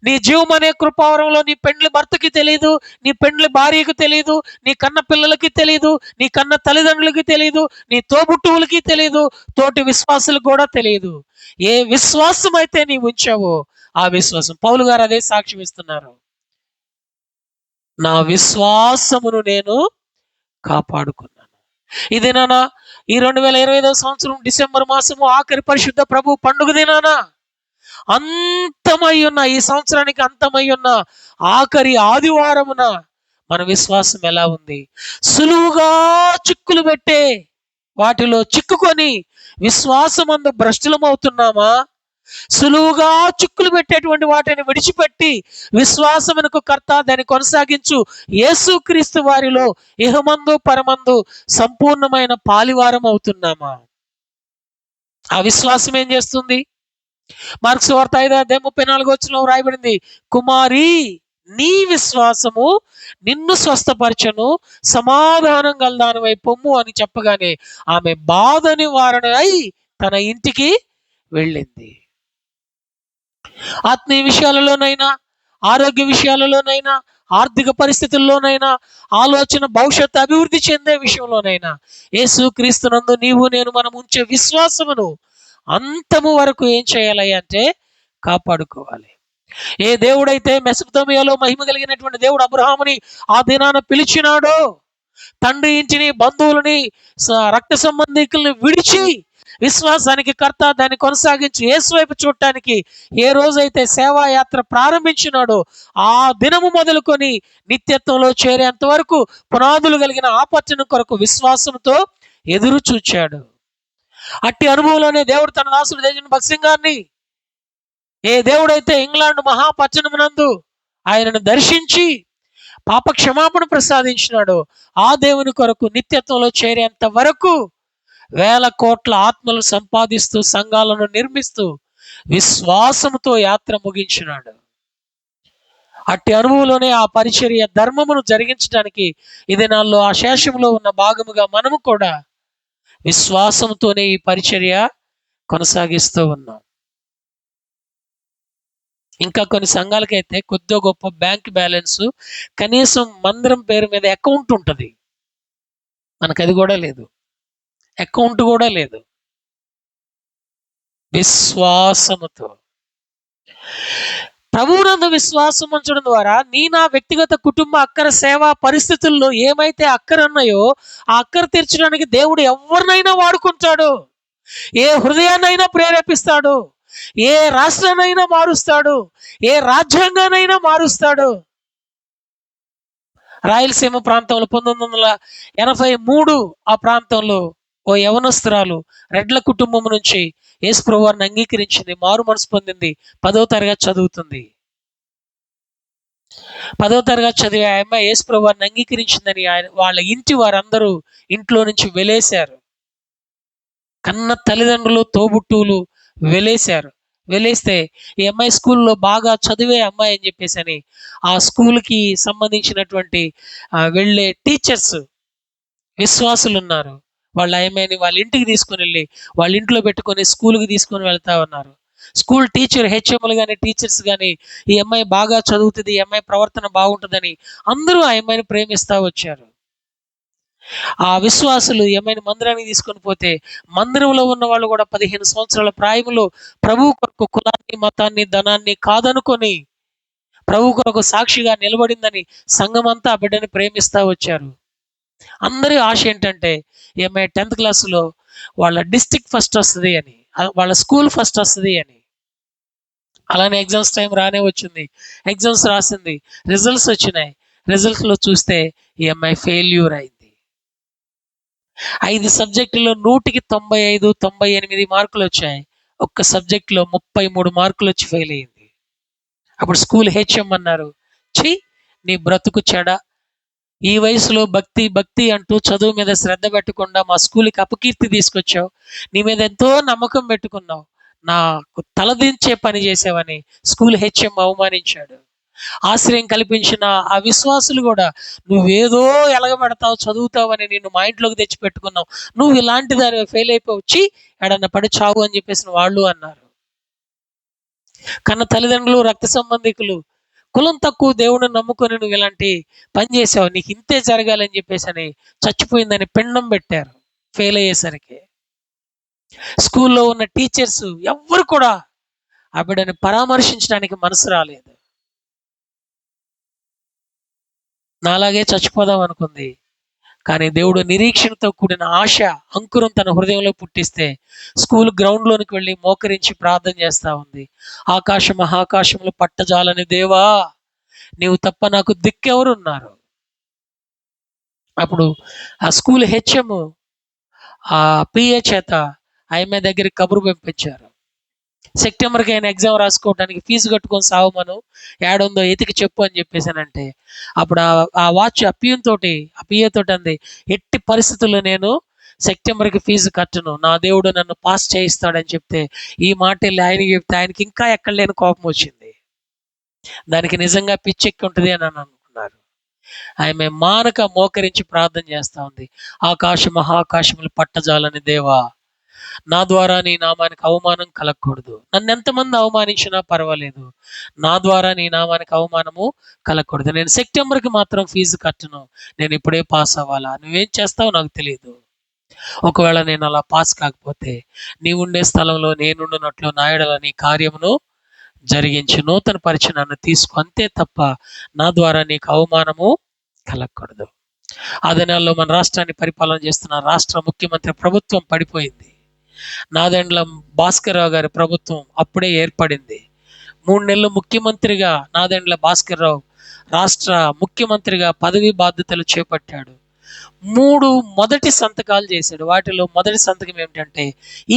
నీ జీవం అనే కృపావరంలో నీ పెండ్లి భర్తకి తెలియదు, నీ పెండ్లి భార్యకు తెలియదు, నీ కన్న పిల్లలకి తెలియదు, నీ కన్న తల్లిదండ్రులకి తెలియదు, నీ తోబుట్టువులకి తెలియదు, తోటి విశ్వాసులకు కూడా తెలియదు. ఏ విశ్వాసం అయితే నీవు ఉంచావో ఆ విశ్వాసం. పౌలు గారు అదే సాక్ష్యం ఇస్తున్నారు. నా విశ్వాసమును నేను కాపాడుకున్నాను. ఇదేనా ఈ 2025 సంవత్సరం డిసెంబర్ మాసము ఆఖరి పరిశుద్ధ ప్రభు పండుగ దినానా, అంతమై ఉన్న ఈ సంవత్సరానికి అంతమై ఉన్న ఆఖరి ఆదివారమున మన విశ్వాసం ఎలా ఉంది? సులువుగా చిక్కులు పెట్టే వాటిలో చిక్కుకొని విశ్వాసమందు భ్రష్టులమవుతున్నామా? సులువుగా చిక్కులు పెట్టేటువంటి వాటిని విడిచిపెట్టి విశ్వాసమునకు కర్త దాన్ని కొనసాగించు యేసుక్రీస్తు వారిలో ఇహమందు పరమందు సంపూర్ణమైన పాలివారం అవుతున్నామా? ఆ విశ్వాసం ఏం చేస్తుంది? మార్కు సువార్త 5:34 రాయబడింది, కుమారి నీ విశ్వాసము నిన్ను స్వస్థపరచను, సమాధానం గలదానివై పొమ్ము అని చెప్పగానే ఆమె బాధ నివారణ అయి తన ఇంటికి వెళ్ళింది. ఆత్మీయ విషయాలలోనైనా, ఆరోగ్య విషయాలలోనైనా, ఆర్థిక పరిస్థితుల్లోనైనా, ఆలోచన భవిష్యత్తు అభివృద్ధి చెందే విషయంలోనైనా యేసుక్రీస్తునందు నీవు నేను మనం ఉంచే విశ్వాసమును అంతము వరకు ఏం చేయాలి అంటే కాపాడుకోవాలి. ఏ దేవుడైతే మెసొపొతామియాలో మహిమ కలిగినటువంటి దేవుడు అబ్రహాముని ఆ దినాన పిలిచినాడో, తండ్రి ఇంటిని, బంధువులని, రక్త సంబంధికుల్ని విడిచి విశ్వాసానికి కర్త దాన్ని కొనసాగించి యేసు వైపు చూడటానికి ఏ రోజైతే సేవాయాత్ర ప్రారంభించినాడో ఆ దినము మొదలుకొని నిత్యత్వంలో చేరేంత వరకు పునాదులు కలిగిన ఆ పట్టణం కొరకు విశ్వాసంతో ఎదురు చూచాడు. అట్టి అనుభవంలోనే దేవుడు తన దాసుడు తేజన్ భగత్ సింగ్ గారిని, ఏ దేవుడైతే ఇంగ్లాండ్ మహాపట్టణమునందు ఆయనను దర్శించి పాప క్షమాపణ ప్రసాదించినాడో ఆ దేవుని కొరకు నిత్యత్వంలో చేరేంత వరకు వేల కోట్ల ఆత్మలు సంపాదిస్తూ సంఘాలను నిర్మిస్తూ విశ్వాసముతో యాత్ర ముగించినాడు. అట్టి అనుభవంలోనే ఆ పరిచర్య ధర్మమును జరిగించడానికి ఈ దినాల్లో ఆ శేషంలో ఉన్న భాగముగా మనము కూడా విశ్వాసంతోనే ఈ పరిచర్య కొనసాగిస్తూ ఉన్నాం. ఇంకా కొన్ని సంఘాలకైతే కొద్దిగా గొప్ప బ్యాంక్ బ్యాలెన్స్, కనీసం మందిరం పేరు మీద అకౌంట్ ఉంటుంది. మనకు అది కూడా లేదు, అకౌంట్ కూడా లేదు. విశ్వాసముతో ప్రభువునందు విశ్వాసం ఉంచడం ద్వారా నా వ్యక్తిగత కుటుంబ అక్కర సేవా పరిస్థితుల్లో ఏమైతే అక్కర ఉన్నాయో ఆ అక్కర తీర్చడానికి దేవుడు ఎవరినైనా వాడుకుంటాడు. ఏ హృదయాన్నైనా ప్రేరేపిస్తాడు, ఏ రాష్ట్రాన్నైనా మారుస్తాడు, ఏ రాజ్యాంగానైనా మారుస్తాడు. రాయలసీమ ప్రాంతంలో 1983 ఆ ప్రాంతంలో ఓ యవనస్తురాలు రెడ్ల కుటుంబం నుంచి యేసుప్రభువు వారిని అంగీకరించింది, మారు మనసు పొందింది. 10వ తరగతి చదువుతుంది. 10వ తరగతి చదివే ఆ అమ్మాయి యేసుప్రభువు వారిని అంగీకరించిందని వాళ్ళ ఇంటి వారందరూ ఇంట్లో నుంచి వెలేశారు. కన్న తల్లిదండ్రులు, తోబుట్టువులు వెలేశారు. వెలేస్తే ఈ అమ్మాయి స్కూల్లో బాగా చదివే అమ్మాయి అని చెప్పేసి అని ఆ స్కూల్కి సంబంధించినటువంటి వెళ్ళే టీచర్స్ విశ్వాసులు ఉన్నారు. వాళ్ళ అమ్మాయిని వాళ్ళ ఇంటికి తీసుకుని వెళ్ళి వాళ్ళ ఇంట్లో పెట్టుకొని స్కూల్కి తీసుకొని వెళ్తా ఉన్నారు. స్కూల్ టీచర్, హెచ్ఎంలు కానీ టీచర్స్ కానీ ఈ అమ్మాయి బాగా చదువుతుంది, ఈ అమ్మాయి ప్రవర్తన బాగుంటుందని అందరూ ఆ అమ్మాయిని ప్రేమిస్తూ వచ్చారు. ఆ విశ్వాసులు ఈ అమ్మాయిని మందిరానికి తీసుకొని పోతే మందిరంలో ఉన్న వాళ్ళు కూడా 15 సంవత్సరాల ప్రాయంలో ప్రభు కొరకు కులాన్ని, మతాన్ని, ధనాన్ని కాదనుకొని ప్రభు కొరకు సాక్షిగా నిలబడిందని సంఘమంతా ఆ బిడ్డని ప్రేమిస్తూ వచ్చారు. అందరి ఆశ ఏంటంటే ఈ అమ్మాయి 10th క్లాస్లో వాళ్ళ డిస్ట్రిక్ట్ ఫస్ట్ వస్తుంది అని, వాళ్ళ స్కూల్ ఫస్ట్ వస్తుంది అని. అలానే ఎగ్జామ్స్ టైం రానే వచ్చింది. ఎగ్జామ్స్ రాసింది, రిజల్ట్స్ వచ్చినాయి. రిజల్ట్స్లో చూస్తే ఈ అమ్మాయి ఫెయిల్యూర్ అయింది. 5 సబ్జెక్టులో 100కి 95, 98 మార్కులు వచ్చాయి. ఒక్క సబ్జెక్టులో 33 మార్కులు వచ్చి ఫెయిల్ అయింది. అప్పుడు స్కూల్ హెచ్ఎం అన్నారు, ఛీ నీ బ్రతుకు చెడ, ఈ వయసులో భక్తి భక్తి అంటూ చదువు మీద శ్రద్ధ పెట్టకుండా మా స్కూల్కి అపకీర్తి తీసుకొచ్చావు, నీ మీద ఎంతో నమ్మకం పెట్టుకున్నావు, నాకు తలదించే పని చేసావని స్కూల్ హెచ్ఎం అవమానించాడు. ఆశ్రయం కల్పించిన ఆ విశ్వాసులు కూడా నువ్వేదో ఎలగబెడతావు, చదువుతావని నిన్ను మా ఇంట్లోకి తెచ్చి పెట్టుకున్నావు, నువ్వు ఇలాంటి దాని ఫెయిల్ అయిపోయి వచ్చి ఎడన్న పడి చావు అని చెప్పేసి వాళ్ళు అన్నారు. కన్న తల్లిదండ్రులు, రక్త సంబంధికులు కులం తక్కువ దేవుడిని నమ్ముకొని నువ్వు ఇలాంటి పని చేసావు, నీకు ఇంతే జరగాలని చెప్పేసి అని చచ్చిపోయిందని పిండం పెట్టారు ఫెయిల్ అయ్యేసరికి. స్కూల్లో ఉన్న టీచర్స్ ఎవ్వరు కూడా ఆ బిడ్డని పరామర్శించడానికి మనసు రాలేదు. నాలాగే చచ్చిపోదాం అనుకుంది. కానీ దేవుడు నిరీక్షణతో కూడిన ఆశ అంకురం తన హృదయంలో పుట్టిస్తే స్కూల్ గ్రౌండ్లోనికి వెళ్ళి మోకరించి ప్రార్థన చేస్తా ఉంది. ఆకాశ మహాకాశములు పట్టజాలని దేవా, నీవు తప్ప నాకు దిక్కెవరున్నారు? అప్పుడు ఆ స్కూల్ హెచ్ఎం ఆ పిఏ చేత ఆమె దగ్గరికి కబురు పంపించారు. సెప్టెంబర్కి ఆయన ఎగ్జామ్ రాసుకోవడానికి ఫీజు కట్టుకొని సావమను, ఏడుందో ఎతికి చెప్పు అని చెప్పేసానంటే అప్పుడు ఆ వాచ్ ఆ పిఏ తోటి అంది, ఎట్టి పరిస్థితుల్లో నేను సెప్టెంబర్కి ఫీజు కట్టను, నా దేవుడు నన్ను పాస్ చేయిస్తాడని చెప్తే ఈ మాట వెళ్ళి ఆయనకి చెప్తే ఆయనకి ఇంకా ఎక్కడ లేని కోపం వచ్చింది. దానికి నిజంగా పిచ్చెక్కి ఉంటుంది అని అనుకున్నారు. ఆమె మానక మోకరించి ప్రార్థన చేస్తా ఉంది. ఆకాశ మహాకాశములు పట్టజాలని దేవా, నా ద్వారా నీ నామానికి అవమానం కలగకూడదు. నన్ను ఎంతమంది అవమానించినా పర్వాలేదు, నా ద్వారా నీ నామానికి అవమానము కలగకూడదు. నేను సెప్టెంబర్కి మాత్రం ఫీజు కట్టను, నేను ఇప్పుడే పాస్ అవ్వాలా? నువ్వేం చేస్తావో నాకు తెలియదు. ఒకవేళ నేను అలా పాస్ కాకపోతే నీ ఉండే స్థలంలో నేనుండునట్లు నా యెడల నీ కార్యమును జరిగించి నూతన పరిచి నన్ను తీసుకో, అంతే తప్ప నా ద్వారా నీకు అవమానము కలగకూడదు. ఆ దినాల్లో మన రాష్ట్రాన్ని పరిపాలన చేస్తున్న రాష్ట్ర ముఖ్యమంత్రి ప్రభుత్వం పడిపోయింది. నాదెండ్ల భాస్కర్ రావు గారి ప్రభుత్వం అప్పుడే ఏర్పడింది. 3 నెలలు ముఖ్యమంత్రిగా నాదెండ్ల భాస్కర్ రావు రాష్ట్ర ముఖ్యమంత్రిగా పదవి బాధ్యతలు చేపట్టాడు. 3 మొదటి సంతకాలు చేశాడు. వాటిలో మొదటి సంతకం ఏమిటంటే,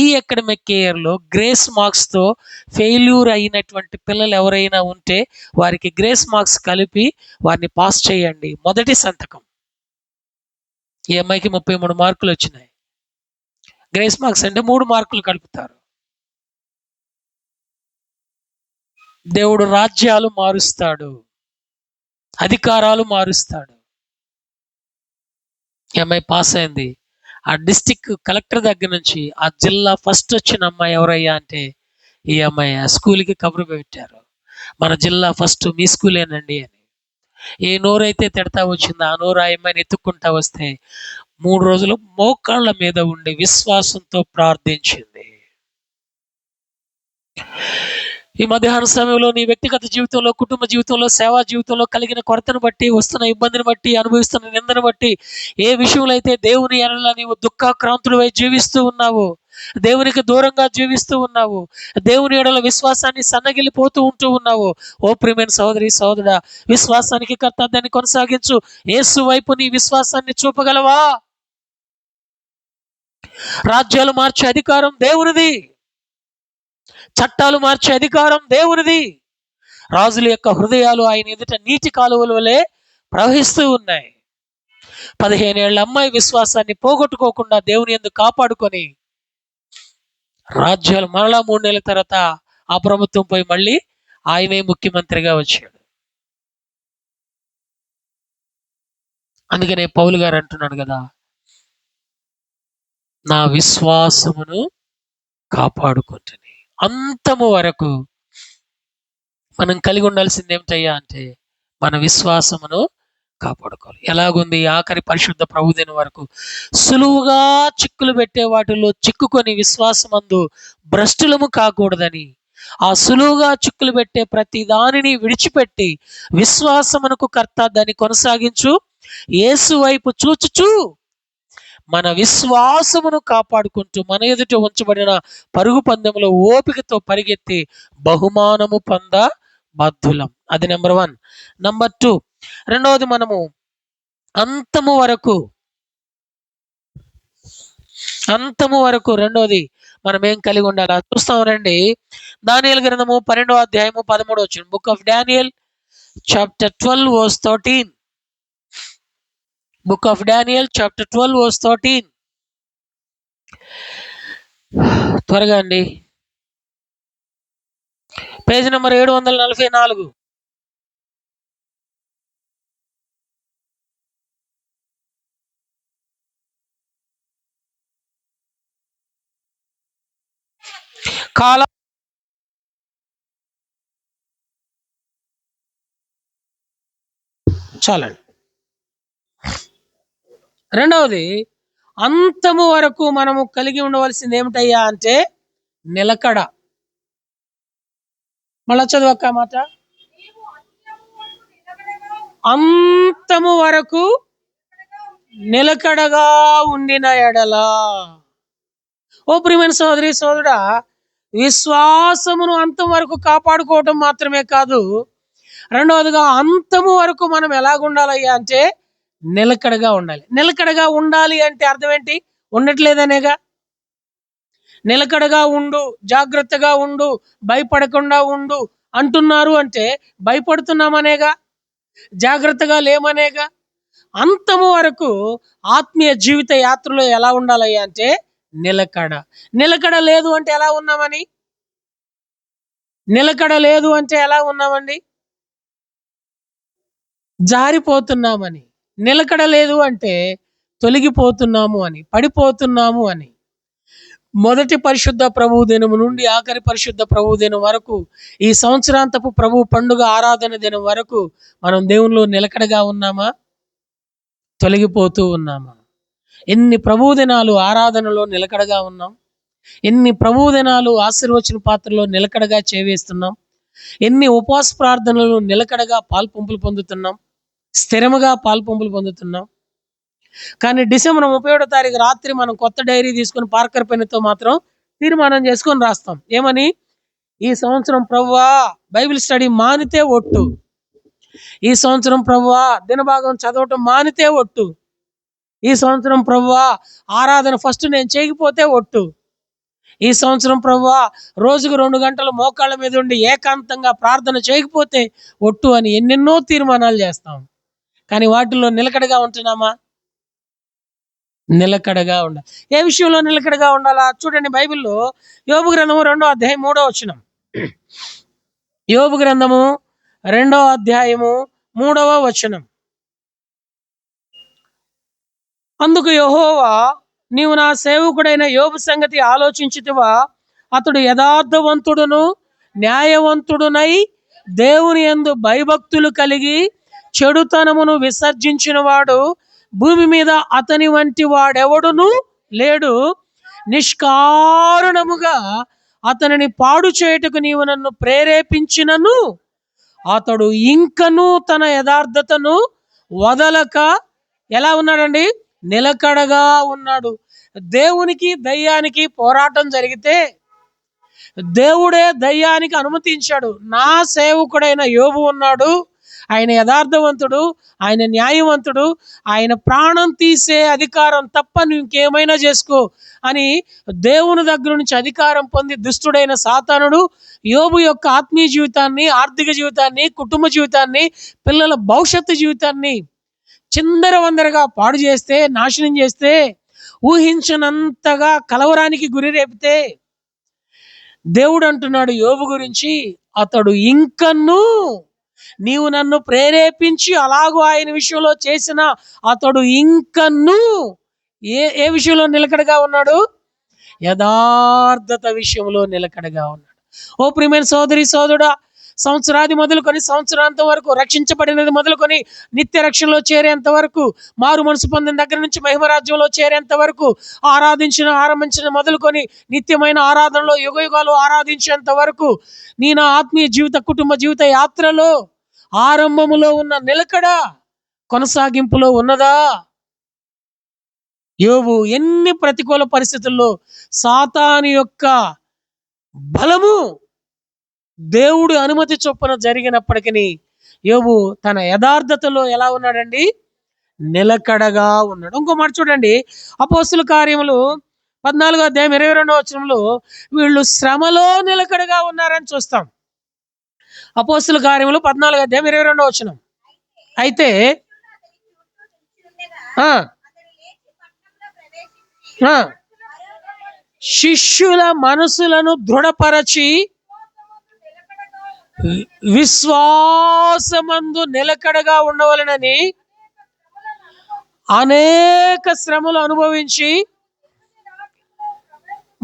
ఈ అకాడమిక్ ఇయర్లో గ్రేస్ మార్క్స్తో ఫెయిల్యూర్ అయినటువంటి పిల్లలు ఎవరైనా ఉంటే వారికి గ్రేస్ మార్క్స్ కలిపి వారిని పాస్ చేయండి. మొదటి సంతకం. ఈ అమ్మాయికి 33 మార్కులు వచ్చినాయి. గ్రేస్ మార్క్స్ అంటే 3 మార్కులు కలుపుతారు. దేవుడు రాజ్యాలు మారుస్తాడు, అధికారాలు మారుస్తాడు. ఈ అమ్మాయి పాస్ అయింది. ఆ డిస్టిక్ కలెక్టర్ దగ్గర నుంచి ఆ జిల్లా ఫస్ట్ వచ్చిన అమ్మాయి ఎవరయ్యా అంటే ఈ అమ్మాయి. ఆ స్కూల్కి కబురు పెట్టారు, మన జిల్లా ఫస్ట్ మీ స్కూలేనండి అని. ఏ నోరైతే తిడతా వచ్చిందో ఆ నోరు ఆ అమ్మాయిని ఎత్తుక్కుంటా వస్తే 3 రోజులు మోకాళ్ళ మీద ఉండి విశ్వాసంతో ప్రార్థించింది. ఈ మధ్యాహ్న సమయంలో నీ వ్యక్తిగత జీవితంలో, కుటుంబ జీవితంలో, సేవా జీవితంలో కలిగిన కొరతను బట్టి, వస్తున్న ఇబ్బందిని బట్టి, అనుభవిస్తున్న నిందను బట్టి, ఏ విషయంలో అయితే దేవుని ఎడల నీవు దుఃఖాక్రాంతుడివై జీవిస్తూ ఉన్నావు, దేవునికి దూరంగా జీవిస్తూ ఉన్నావు, దేవుని ఎడల విశ్వాసాన్ని సన్నగిల్లిపోతూ ఉంటూ ఉన్నావు, ఓ ప్రియమైన సహోదరి సహోదరుడా, విశ్వాసానికి కర్త దాన్ని కొనసాగించు. యేసు వైపు నీ విశ్వాసాన్ని చూపగలవా? రాజ్యాలు మార్చే అధికారం దేవునిది, చట్టాలు మార్చే అధికారం దేవునిది. రాజుల యొక్క హృదయాలు ఆయన ఎదుట నీటి కాలువల వలె ప్రవహిస్తూ ఉన్నాయి. 15 ఏళ్ల అమ్మాయి విశ్వాసాన్ని పోగొట్టుకోకుండా దేవుని యందు కాపాడుకొని రాజ్యాలు మరలా 3 నెలల తర్వాత ఆ ప్రభుత్వం పోయి మళ్ళీ ఆయనే ముఖ్యమంత్రిగా వచ్చాడు. అందుకనే పౌలు గారు అంటున్నాడు కదా, నా విశ్వాసమును కాపాడుకుంటుని. అంతము వరకు మనం కలిగి ఉండాల్సింది ఏమిటయ్యా అంటే మన విశ్వాసమును కాపాడుకోవాలి. ఎలాగుంది ఆఖరి పరిశుద్ధ ప్రభుదిన వరకు సులువుగా చిక్కులు పెట్టే వాటిల్లో చిక్కుకొని విశ్వాసమందు భ్రష్టులము కాకూడదని, ఆ సులువుగా చిక్కులు పెట్టే ప్రతి దానిని విడిచిపెట్టి విశ్వాసమునకు కర్త దాన్ని కొనసాగించు యేసు వైపు చూచుచూ మన విశ్వాసమును కాపాడుకుంటూ మన ఎదుట ఉంచబడిన పరుగు పందెంలో ఓపికతో పరిగెత్తి బహుమానము పొంద బద్ధులం. అది నెంబర్ 1. నెంబర్ 2, రెండవది మనము అంతము వరకు రెండోది మనం ఏం కలిగి ఉండాలి చూస్తాం రండి. దానియేలు గ్రంథము 12వ అధ్యాయము 13వ వచనం. Book of Daniel chapter 12 verse 13. Book of Daniel chapter 12 verse 13. త్వరగా అండి, పేజ్ నెంబర్ 744. కాల చాలండి. రెండవది, అంతము వరకు మనము కలిగి ఉండవలసింది ఏమిటయ్యా అంటే నిలకడ. మళ్ళా చదువక్క మాట. అంతము వరకు నిలకడగా ఉండిన ఎడల. ఓ ప్రియమైన సోదరి సోదరుడా, విశ్వాసమును అంతం వరకు కాపాడుకోవటం మాత్రమే కాదు, రెండవదిగా అంతము వరకు మనం ఎలాగుండాలయ్యా అంటే నిలకడగా ఉండాలి. నిలకడగా ఉండాలి అంటే అర్థం ఏంటి? ఉండట్లేదనేగా. నిలకడగా ఉండు, జాగ్రత్తగా ఉండు, భయపడకుండా ఉండు అంటున్నారు అంటే భయపడుతున్నామనేగా, జాగ్రత్తగా లేమనేగా. అంతము వరకు ఆత్మీయ జీవిత యాత్రలో ఎలా ఉండాలయ్యా అంటే నిలకడ. నిలకడ లేదు అంటే ఎలా ఉన్నామని? నిలకడ లేదు అంటే ఎలా ఉన్నామండి? జారిపోతున్నామని. నిలకడ లేదు అంటే తొలగిపోతున్నాము అని, పడిపోతున్నాము అని. మొదటి పరిశుద్ధ ప్రభువు దినము నుండి ఆఖరి పరిశుద్ధ ప్రభువు దినం వరకు, ఈ సంవత్సరాంతపు ప్రభు పండుగ ఆరాధన దినం వరకు మనం దేవునిలో నిలకడగా ఉన్నామా? తొలగిపోతూ ఉన్నామా? ఎన్ని ప్రభువు దినాలు ఆరాధనలో నిలకడగా ఉన్నాం, ఎన్ని ప్రభువు దినాలు ఆశీర్వచన పాత్రలో నిలకడగా చేవేస్తున్నాం, ఎన్ని ఉపవాస ప్రార్థనలు నిలకడగా పాల్పంపులు పొందుతున్నాం, స్థిరముగా పాల్పంపులు పొందుతున్నాం. కానీ డిసెంబర్ 31వ తారీఖు రాత్రి మనం కొత్త డైరీ తీసుకొని పార్కర్ పెన్నుతో మాత్రం తీర్మానం చేసుకొని రాస్తాం. ఏమని? ఈ సంవత్సరం ప్రభువా బైబిల్ స్టడీ మానితే ఒట్టు, ఈ సంవత్సరం ప్రభువా దినభాగం చదవటం మానితే ఒట్టు, ఈ సంవత్సరం ప్రభువా ఆరాధన ఫస్ట్ నేను చేయకపోతే ఒట్టు, ఈ సంవత్సరం ప్రభువా రోజుకు 2 గంటలు మోకాళ్ళ మీద ఉండి ఏకాంతంగా ప్రార్థన చేయకపోతే ఒట్టు అని ఎన్నెన్నో తీర్మానాలు చేస్తాం. కానీ వాటిల్లో నిలకడగా ఉంటున్నామా? నిలకడగా ఉండాలి. ఏ విషయంలో నిలకడగా ఉండాలా? చూడండి, బైబిల్లో యోబు గ్రంథము 2వ అధ్యాయం 3వ వచనం. యోబు గ్రంథము 2వ అధ్యాయము 3వ వచనం. అందుకు యెహోవా, నీవు నా సేవకుడైన యోబు సంగతి ఆలోచించితివా? అతడు యథార్థవంతుడును న్యాయవంతుడునై దేవుని యందు భయభక్తులు కలిగి చెడుతనమును విసర్జించిన వాడు భూమి మీద అతని వంటి వాడెవడును లేడు. నిష్కారణముగా అతనిని పాడు చేయుటకు నీవు నన్ను ప్రేరేపించినను అతడు ఇంకనూ తన యథార్థతను వదలక ఎలా ఉన్నాడండి? నిలకడగా ఉన్నాడు. దేవునికి దయ్యానికి పోరాటం జరిగితే దేవుడే దయ్యానికి అనుమతించాడు. నా సేవకుడైన యోబు ఉన్నాడు, ఆయన యథార్థవంతుడు, ఆయన న్యాయవంతుడు, ఆయన ప్రాణం తీసే అధికారం తప్ప నువ్వు ఇంకేమైనా చేసుకో అని దేవుని దగ్గర నుంచి అధికారం పొంది దుష్టుడైన సాతానుడు యోబు యొక్క ఆత్మీయ జీవితాన్ని, ఆర్థిక జీవితాన్ని, కుటుంబ జీవితాన్ని, పిల్లల భవిష్యత్తు జీవితాన్ని చిందరవందరగా పాడు చేస్తే, నాశనం చేస్తే, ఊహించనంతగా కలవరానికి గురి రేపితే దేవుడు అంటున్నాడు యోబు గురించి, అతడు ఇంకనూ నీవు నన్ను ప్రేరేపించి అలాగూ ఆయన విషయంలో చేసిన అతడు ఇంకనూ ఏ ఏ విషయంలో నిలకడగా ఉన్నాడు? యథార్థత విషయంలో నిలకడగా ఉన్నాడు. ఓ ప్రియమైన సోదరి సోదరుడా, సంవత్సరాది మొదలుకొని సంవత్సరాంతం వరకు, రక్షించబడినది మొదలుకొని నిత్య రక్షణలో చేరేంత వరకు, మారు మనసు పొందిన దగ్గర నుంచి మహిమరాజ్యంలో చేరేంత వరకు, ఆరంభించిన మొదలుకొని నిత్యమైన ఆరాధనలో యుగయుగాలు ఆరాధించేంత వరకు, నీ నా ఆత్మీయ జీవిత కుటుంబ జీవిత యాత్రలో ఆరంభములో ఉన్న నిలకడ కొనసాగింపులో ఉన్నదా? యోబు ఎన్ని ప్రతికూల పరిస్థితుల్లో సాతాను యొక్క బలము దేవుడు అనుమతి చొప్పున జరిగినప్పటికీ యోబు తన యథార్థతలో ఎలా ఉన్నాడండి? నిలకడగా ఉన్నాడు. ఇంకో మాట చూడండి, అపోస్తుల కార్యములు 14వ అధ్యాయం 22వ వచనంలో వీళ్ళు శ్రమలో నిలకడగా ఉన్నారని చూస్తాం. అపోస్తుల కార్యములు 14వ అధ్యాయం 22వ వచనం. అయితే శిష్యుల మనసులను దృఢపరచి విశ్వాసమందు నిలకడగా ఉండవలెనని అనేక శ్రమలు అనుభవించి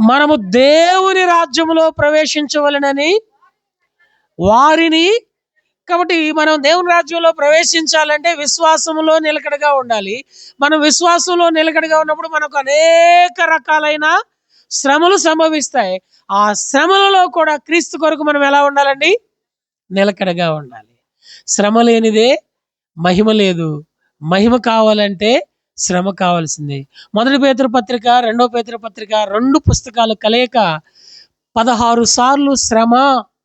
మనము దేవుని రాజ్యములో ప్రవేశించవలెనని వారిని. కాబట్టి మనం దేవుని రాజ్యంలో ప్రవేశించాలంటే విశ్వాసములో నిలకడగా ఉండాలి. మనం విశ్వాసంలో నిలకడగా ఉన్నప్పుడు మనకు అనేక రకాలైన శ్రమలు సంభవిస్తాయి. ఆ శ్రమలలో కూడా క్రీస్తు కొరకు మనం ఎలా ఉండాలండి? నిలకడగా ఉండాలి. శ్రమ లేనిదే మహిమ లేదు. మహిమ కావాలంటే శ్రమ కావాల్సిందే. మొదటి పేతురు పత్రిక, రెండో పేతురు పత్రిక 2 పుస్తకాలు కలయిక 16 సార్లు శ్రమ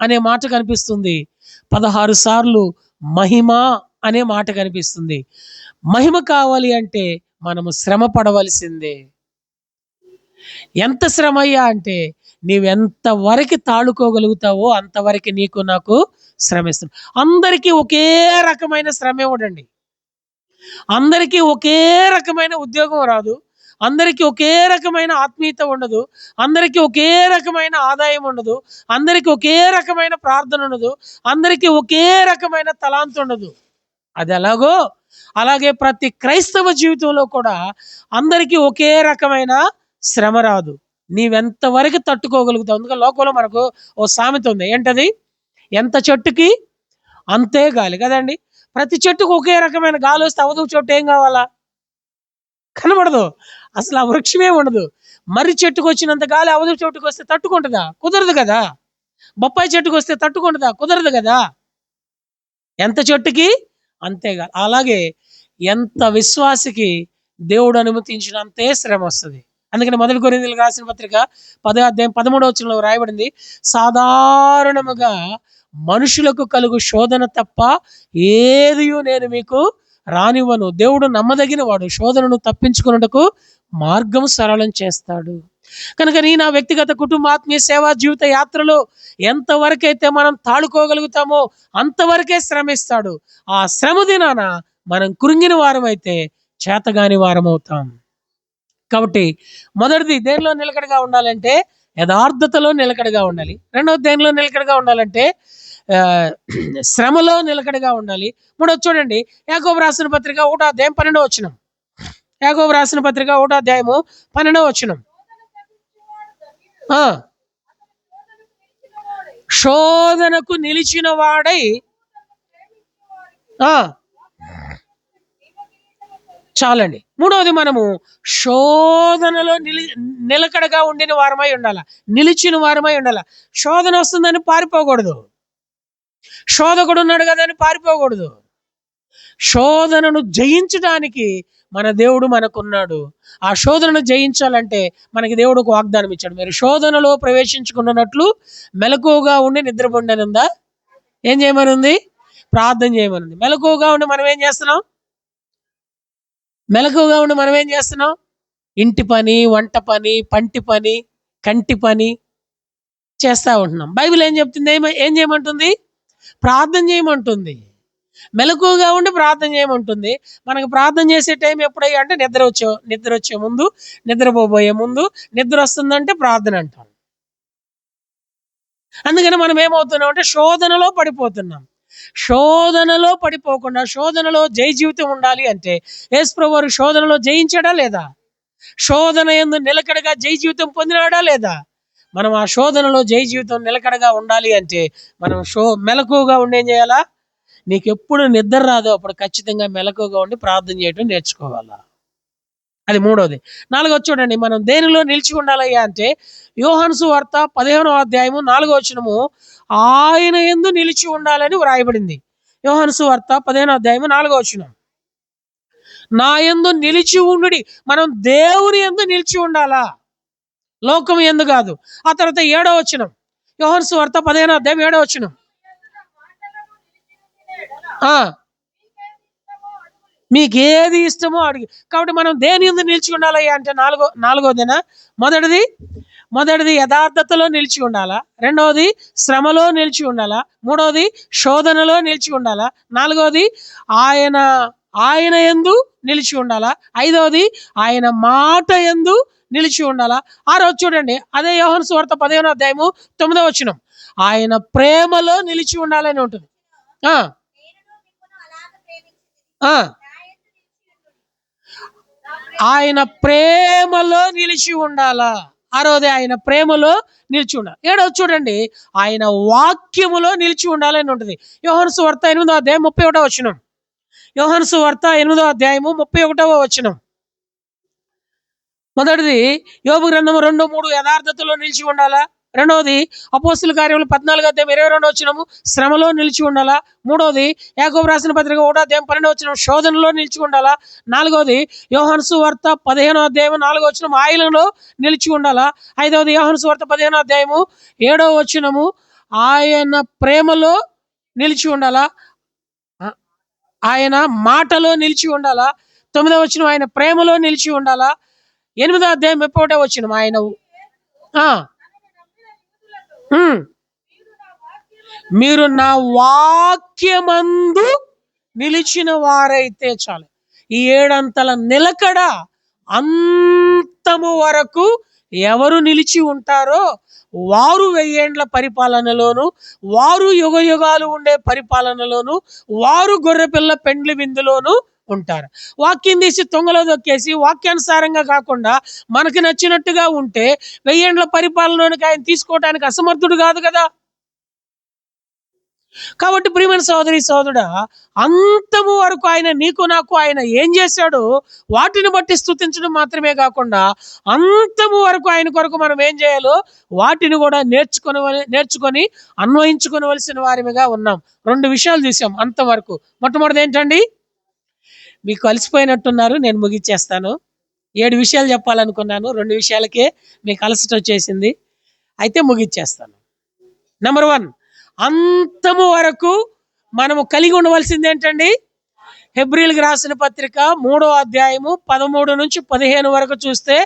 అనే మాట కనిపిస్తుంది. 16 సార్లు మహిమ అనే మాట కనిపిస్తుంది. మహిమ కావాలి అంటే మనము శ్రమ పడవలసిందే. ఎంత శ్రమ అయ్యా అంటే నీవెంత వరకు తాళుకోగలుగుతావో అంతవరకు నీకు నాకు శ్రమ ఇస్తుంది. అందరికీ ఒకే రకమైన శ్రమ ఇవ్వడండి. అందరికీ ఒకే రకమైన ఉద్యోగం రాదు. అందరికీ ఒకే రకమైన ఆత్మీయత ఉండదు. అందరికీ ఒకే రకమైన ఆదాయం ఉండదు. అందరికీ ఒకే రకమైన ప్రార్థన ఉండదు. అందరికీ ఒకే రకమైన తలాంతు ఉండదు. అది ఎలాగో అలాగే ప్రతి క్రైస్తవ జీవితంలో కూడా అందరికీ ఒకే రకమైన శ్రమ రాదు. నీవెంత వరకు తట్టుకోగలుగుతావు. అందుకని లోకంలో మనకు ఓ సామెత ఉంది. ఏంటది? ఎంత చెట్టుకి అంతే గాలి కదండి. ప్రతి చెట్టుకు ఒకే రకమైన గాలి వస్తే అవతల చెట్టు ఏం కావాలా? కనబడదు. అసలు ఆ వృక్షమే ఉండదు. మర్రి చెట్టుకు వచ్చినంత గాలి అవతల చెట్టుకు వస్తే తట్టుకుంటుందా? కుదరదు కదా. బొప్పాయి చెట్టుకు వస్తే తట్టుకుంటుందా? కుదరదు కదా. ఎంత చెట్టుకి అంతేగా. అలాగే ఎంత విశ్వాసికి దేవుడు అనుమతించినంతే శ్రమ వస్తుంది. అందుకని మొదటి కొరింథీయులకు రాసిన పత్రిక 10వ అధ్యాయం 13వ వచనంలో రాయబడింది, సాధారణముగా మనుషులకు కలుగు శోధన తప్ప ఏదియు నేను మీకు రానివ్వను. దేవుడు నమ్మదగిన వాడు, శోధనను తప్పించుకున్నటకు మార్గం సరళం చేస్తాడు. కనుక నా వ్యక్తిగత కుటుంబ ఆత్మీయ సేవా జీవిత యాత్రలో ఎంతవరకైతే మనం తాళుకోగలుగుతామో అంతవరకే శ్రమిస్తాడు. ఆ శ్రమ దినాన మనం కృంగిన వారం అయితే చేతగాని వారం అవుతాం. కాబట్టి మొదటిది దేనిలో నిలకడగా ఉండాలంటే యథార్థతలో నిలకడగా ఉండాలి. రెండవది దేనిలో నిలకడగా ఉండాలంటే శ్రమలో నిలకడగా ఉండాలి. మూడవది చూడండి, యాకోబు రాసిన పత్రిక 1వ అధ్యాయం 12వ వచనం. యాకోబు రాసిన పత్రిక 1వ అధ్యాయము 12వ వచనం. శోధనకు నిలిచిన వాడై చాలండి. మూడవది మనము శోధనలో నిలకడగా ఉండిన వారమై ఉండాల, నిలిచిన వారమై ఉండాల. శోధన వస్తుందని పారిపోకూడదు. శోధకుడు ఉన్నాడు కదా అని పారిపోకూడదు. శోధనను జయించడానికి మన దేవుడు మనకున్నాడు. ఆ శోధనను జయించాలంటే మనకి దేవుడు ఒక వాగ్దానం ఇచ్చాడు. మీరు శోధనలో ప్రవేశించుకున్నట్లు మెలకువగా ఉండి నిద్రపోండనుందా? ఏం చేయమనుంది? ప్రార్థన చేయమనుంది. మెలకువగా ఉండి మనం ఏం చేస్తున్నాం? మెలకువగా ఉండి మనం ఏం చేస్తున్నాం? ఇంటి పని, వంట పని, పంటి పని, కంటి పని చేస్తూ ఉంటున్నాం. బైబిల్ ఏం చెప్తుంది? ఏం చేయమంటుంది? ప్రార్థన చేయమంటుంది. మెలకువగా ఉండి ప్రార్థన చేయమంటుంది. మనకు ప్రార్థన చేసే టైం ఎప్పుడయ్యా అంటే నిద్ర వచ్చే ముందు, నిద్రపోబోయే ముందు. నిద్ర వస్తుందంటే ప్రార్థన అంటాం. అందుకని మనం ఏమవుతున్నాం అంటే శోధనలో పడిపోతున్నాం. శోధనలో పడిపోకుండా శోధనలో జయ జీవితం ఉండాలి అంటే యేసు ప్రభువు శోధనలో జయించాడా లేదా? శోధన యందు నిలకడగా జయ జీవితం పొందినాడా లేదా? మనం ఆ శోధనలో జయ జీవితం నిలకడగా ఉండాలి అంటే మనం మెలకువగా ఉండి ఏం చేయాలా? నీకు ఎప్పుడు నిద్ర రాదో అప్పుడు ఖచ్చితంగా మెలకువగా ఉండి ప్రార్థన చేయడం నేర్చుకోవాలా. అది మూడోది. నాలుగోది చూడండి, మనం దేనిలో నిలిచి ఉండాలయ్యా అంటే యోహాను సువార్త 15వ అధ్యాయము 4వ వచనము ఆయన యందు నిలిచి ఉండాలని వ్రాయబడింది. యోహాను సువార్త 15వ అధ్యాయము 4వ వచనం. నా యందు నిలిచి ఉండుడి. మనం దేవుని యందు నిలిచి ఉండాలా, లోకం యందు కాదు. ఆ తర్వాత 7వ వచనం, యోహాను సువార్త 15వ అధ్యాయం 7వ వచనం. మీకేది ఇష్టమో అడిగి. కాబట్టి మనం దేని యందు నిలిచి ఉండాలయ్యా అంటే నాలుగోదేనా? మొదటిది యథార్థతలో నిలిచి ఉండాలా. రెండవది శ్రమలో నిలిచి ఉండాలా. మూడవది శోధనలో నిలిచి ఉండాలా. నాలుగవది ఆయన యందు నిలిచి ఉండాలా. ఐదవది ఆయన మాట యందు నిలిచి ఉండాలా. ఆరోజు చూడండి, అదే యోహాను సువార్త 15వ అధ్యాయము 9వ వచనం, ఆయన ప్రేమలో నిలిచి ఉండాలని ఉంటుంది. ఆయన ప్రేమలో నిలిచి ఉండాలా. ఆరోది ఆయన ప్రేమలో నిలిచి ఉండాలి. ఏడవది చూడండి, ఆయన వాక్యములో నిలిచి ఉండాలని ఉంటుంది. యోహాను సువార్త 8వ అధ్యాయం 31వ వచనం. యోహాను సువార్త 8వ అధ్యాయము 31వ వచనం. మొదటిది యోబు గ్రంథము 2:3 యథార్థతలో నిలిచి ఉండాలా. రెండవది అపోస్తుల కార్యములు 14:22 శ్రమలో నిలిచి ఉండాలా. మూడవది యాకోబు రాసిన పత్రిక 1:12 శోధనలో నిలిచి ఉండాలా. నాలుగవది యోహాను సువార్త 15:4 ఆయనలో నిలిచి ఉండాలా. ఐదవది యోహాను సువార్త 15:7 ఆయన ప్రేమలో నిలిచి ఉండాలా. ఆయన మాటలో నిలిచి ఉండాలా. 9వ ఆయన ప్రేమలో నిలిచి ఉండాలా. 8వ ఆయన మీరు నా వాక్యమందు నిలిచిన వారైతే చాలు. ఈ 7 నిలకడ అంతము వరకు ఎవరు నిలిచి ఉంటారో వారు 1000 ఏండ్ల పరిపాలనలోను, వారు యుగాలు ఉండే పరిపాలనలోను, వారు గొర్రెపిల్ల పెండ్లి విందులోను ఉంటారు. వాక్యం తీసి తొంగలో దొక్కేసి వాక్యానుసారంగా కాకుండా మనకి నచ్చినట్టుగా ఉంటే 1000 ఏండ్ల పరిపాలనలోనికి ఆయన తీసుకోవడానికి అసమర్థుడు కాదు కదా. కాబట్టి ప్రియమైన సోదరుడా, అంతము వరకు ఆయన నీకు నాకు ఆయన ఏం చేశాడో వాటిని బట్టి స్తుతించడం మాత్రమే కాకుండా అంతము వరకు ఆయన కొరకు మనం ఏం చేయాలో వాటిని కూడా నేర్చుకొని అన్వయించుకోవలసిన వారిగా ఉన్నాం. 2 విషయాలు చూసాం అంతవరకు. మొట్టమొదటి ఏంటండి, మీకు అలసిపోయినట్టున్నారు, నేను ముగిచ్చేస్తాను. 7 విషయాలు చెప్పాలనుకున్నాను, 2 విషయాలకే మీకు అలసట వచ్చేసింది, అయితే ముగిచ్చేస్తాను. నెంబర్ 1, అంతము వరకు మనము కలిగి ఉండవలసింది ఏంటండి? హెబ్రీయులకు రాసిన పత్రిక 3:13-15 వరకు చూస్తే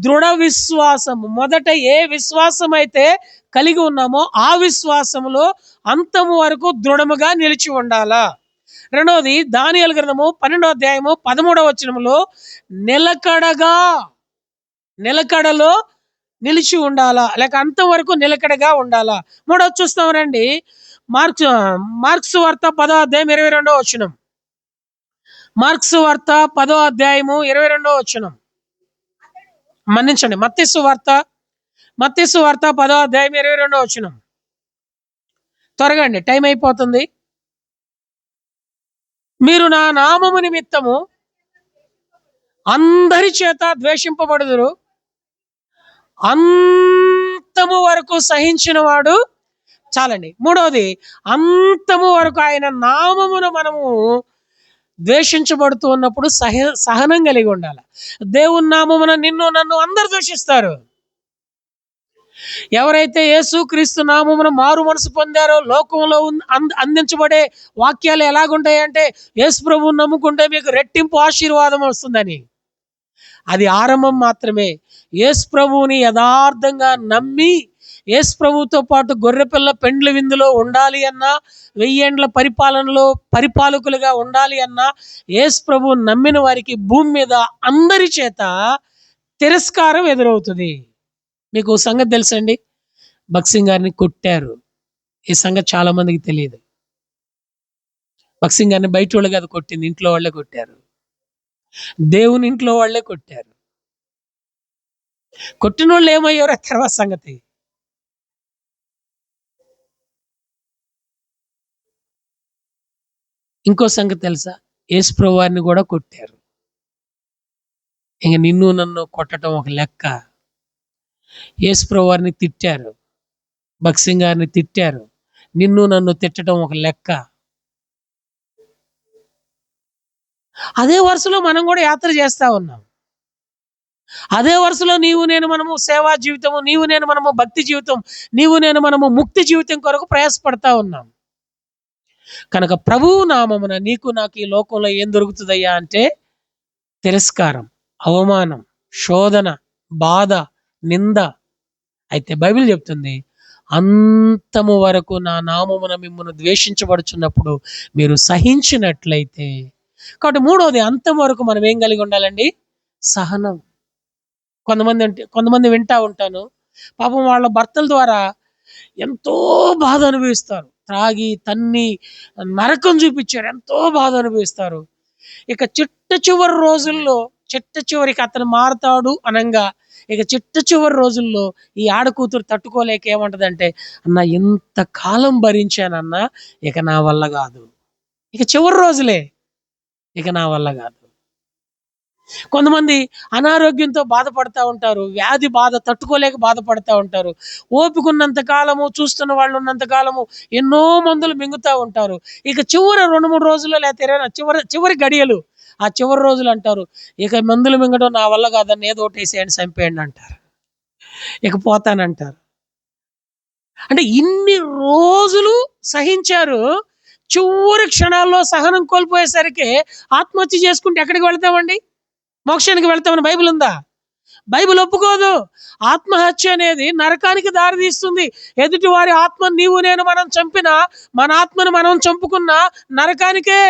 దృఢ విశ్వాసము. మొదట ఏ విశ్వాసం అయితే కలిగి ఉన్నామో ఆ విశ్వాసములో అంతము వరకు దృఢముగా నిలిచి ఉండాలా. రెండవది దానియేలు గ్రంథము 12:13 నిలకడలో నిలిచి ఉండాలా, లేక అంతవరకు నిలకడగా ఉండాలా. మూడవది చూస్తాం రండి, మార్క్స్ వార్త 10:22 మార్క్స్ వార్త 10:22 మన్నించండి, మత్తయి వార్త 10:22 త్వరగా అండి, టైం అయిపోతుంది. మీరు నా నామము నిమిత్తము అందరి చేత ద్వేషింపబడుదురు, అంతము వరకు సహించిన వాడు చాలండి. మూడవది, అంతము వరకు ఆయన నామమున మనము ద్వేషించబడుతూ ఉన్నప్పుడు సహనం కలిగి ఉండాలి. దేవుని నామమున నిన్ను నన్ను అందరు ద్వేషిస్తారు. ఎవరైతే యేసుక్రీస్తు నామమున మారు మనసు పొందారో లోకంలో అందించబడే వాక్యాలు ఎలాగుంటాయంటే, యేసు ప్రభువుని నమ్ముకుంటే మీకు రెట్టింపు ఆశీర్వాదం వస్తుందని. అది ఆరంభం మాత్రమే. యేసు ప్రభువుని యథార్థంగా నమ్మి యేసు ప్రభువుతో పాటు గొర్రెపిల్ల పెండ్లి విందులో ఉండాలి అన్నా, 1000 ఏండ్ల పరిపాలనలో పరిపాలకులుగా ఉండాలి అన్నా, యేసు ప్రభువుని నమ్మిన వారికి భూమి మీద అందరి చేత తిరస్కారం ఎదురవుతుంది. మీకు సంగతి తెలుసండి, భగత్ సింగ్ గారిని కొట్టారు. ఈ సంగతి చాలా మందికి తెలియదు. భగత్ సింగ్ గారిని బయట వాళ్ళు కాదు కొట్టింది, ఇంట్లో వాళ్ళే కొట్టారు. దేవుని ఇంట్లో వాళ్ళే కొట్టారు. కొట్టిన వాళ్ళు ఏమయ్యారో తర్వాత సంగతి. ఇంకో సంగతి తెలుసా, యేసు ప్రభు వారిని కూడా కొట్టారు. ఇంక నిన్ను నన్ను కొట్టడం ఒక లెక్క. యేసు ప్రభు వారిని తిట్టారు, భగత్ సింగ్ గారిని తిట్టారు, నిన్ను నన్ను తిట్టడం ఒక లెక్క. అదే వరుసలో మనం కూడా యాత్ర చేస్తా ఉన్నాం. అదే వరుసలో నీవు నేను మనము సేవా జీవితము, నీవు నేను మనము భక్తి జీవితం, నీవు నేను మనము ముక్తి జీవితం కొరకు ప్రయాసపడతా ఉన్నాం. కనుక ప్రభువు నామమున నీకు నాకు ఈ లోకంలో ఏం దొరుకుతుందయ్యా అంటే తిరస్కారం, అవమానం, శోధన, బాధ, నింద. అయితే బైబిల్ చెప్తుంది, అంతము వరకు నా నామమున మిమ్మల్ని ద్వేషించబడుచున్నప్పుడు మీరు సహించినట్లయితే. కాబట్టి మూడవది, అంతం వరకు మనం ఏం కలిగి ఉండాలండి? సహనం. కొంతమంది వింటా ఉంటాను, పాపం వాళ్ళ భర్తల ద్వారా ఎంతో బాధ అనుభవిస్తారు. త్రాగి తన్ని నరకం చూపించారు, ఎంతో బాధ అనుభవిస్తారు. ఇక చిట్ట చివరికి అతను మారతాడు అనంగా, ఇక చివరి రోజుల్లో ఈ ఆడకూతురు తట్టుకోలేక ఏమంటదంటే, అన్న ఎంత కాలం భరించానన్నా ఇక నా వల్ల కాదు, ఇక చివరి రోజులే, ఇక నా వల్ల కాదు. కొంతమంది అనారోగ్యంతో బాధపడతా ఉంటారు, వ్యాధి బాధ తట్టుకోలేక బాధపడతా ఉంటారు. ఓపిక ఉన్నంత కాలము, చూస్తున్న వాళ్ళు ఉన్నంత కాలము ఎన్నో మందులు మింగుతూ ఉంటారు. ఇక చివరి 2-3 రోజులు లేకపోతే చివరి చివరి గడియలు, ఆ చివరి రోజులు అంటారు, ఇక మందులు మింగడం నా వల్ల కాదని ఏదో ఒకటి వేసేయండి, చంపేయండి అంటారు, ఇక పోతానంటారు. అంటే ఇన్ని రోజులు సహించారు, చివరి క్షణాల్లో సహనం కోల్పోయేసరికి ఆత్మహత్య చేసుకుంటే ఎక్కడికి వెళ్తామండి? మోక్షానికి వెళ్తామని బైబిల్ ఉందా? బైబిల్ ఒప్పుకోదు. ఆత్మహత్య అనేది నరకానికి దారితీస్తుంది. ఎదుటి వారి ఆత్మ నీవు నేను మనం చంపినా, మన ఆత్మను మనం చంపుకున్న నరకానికే.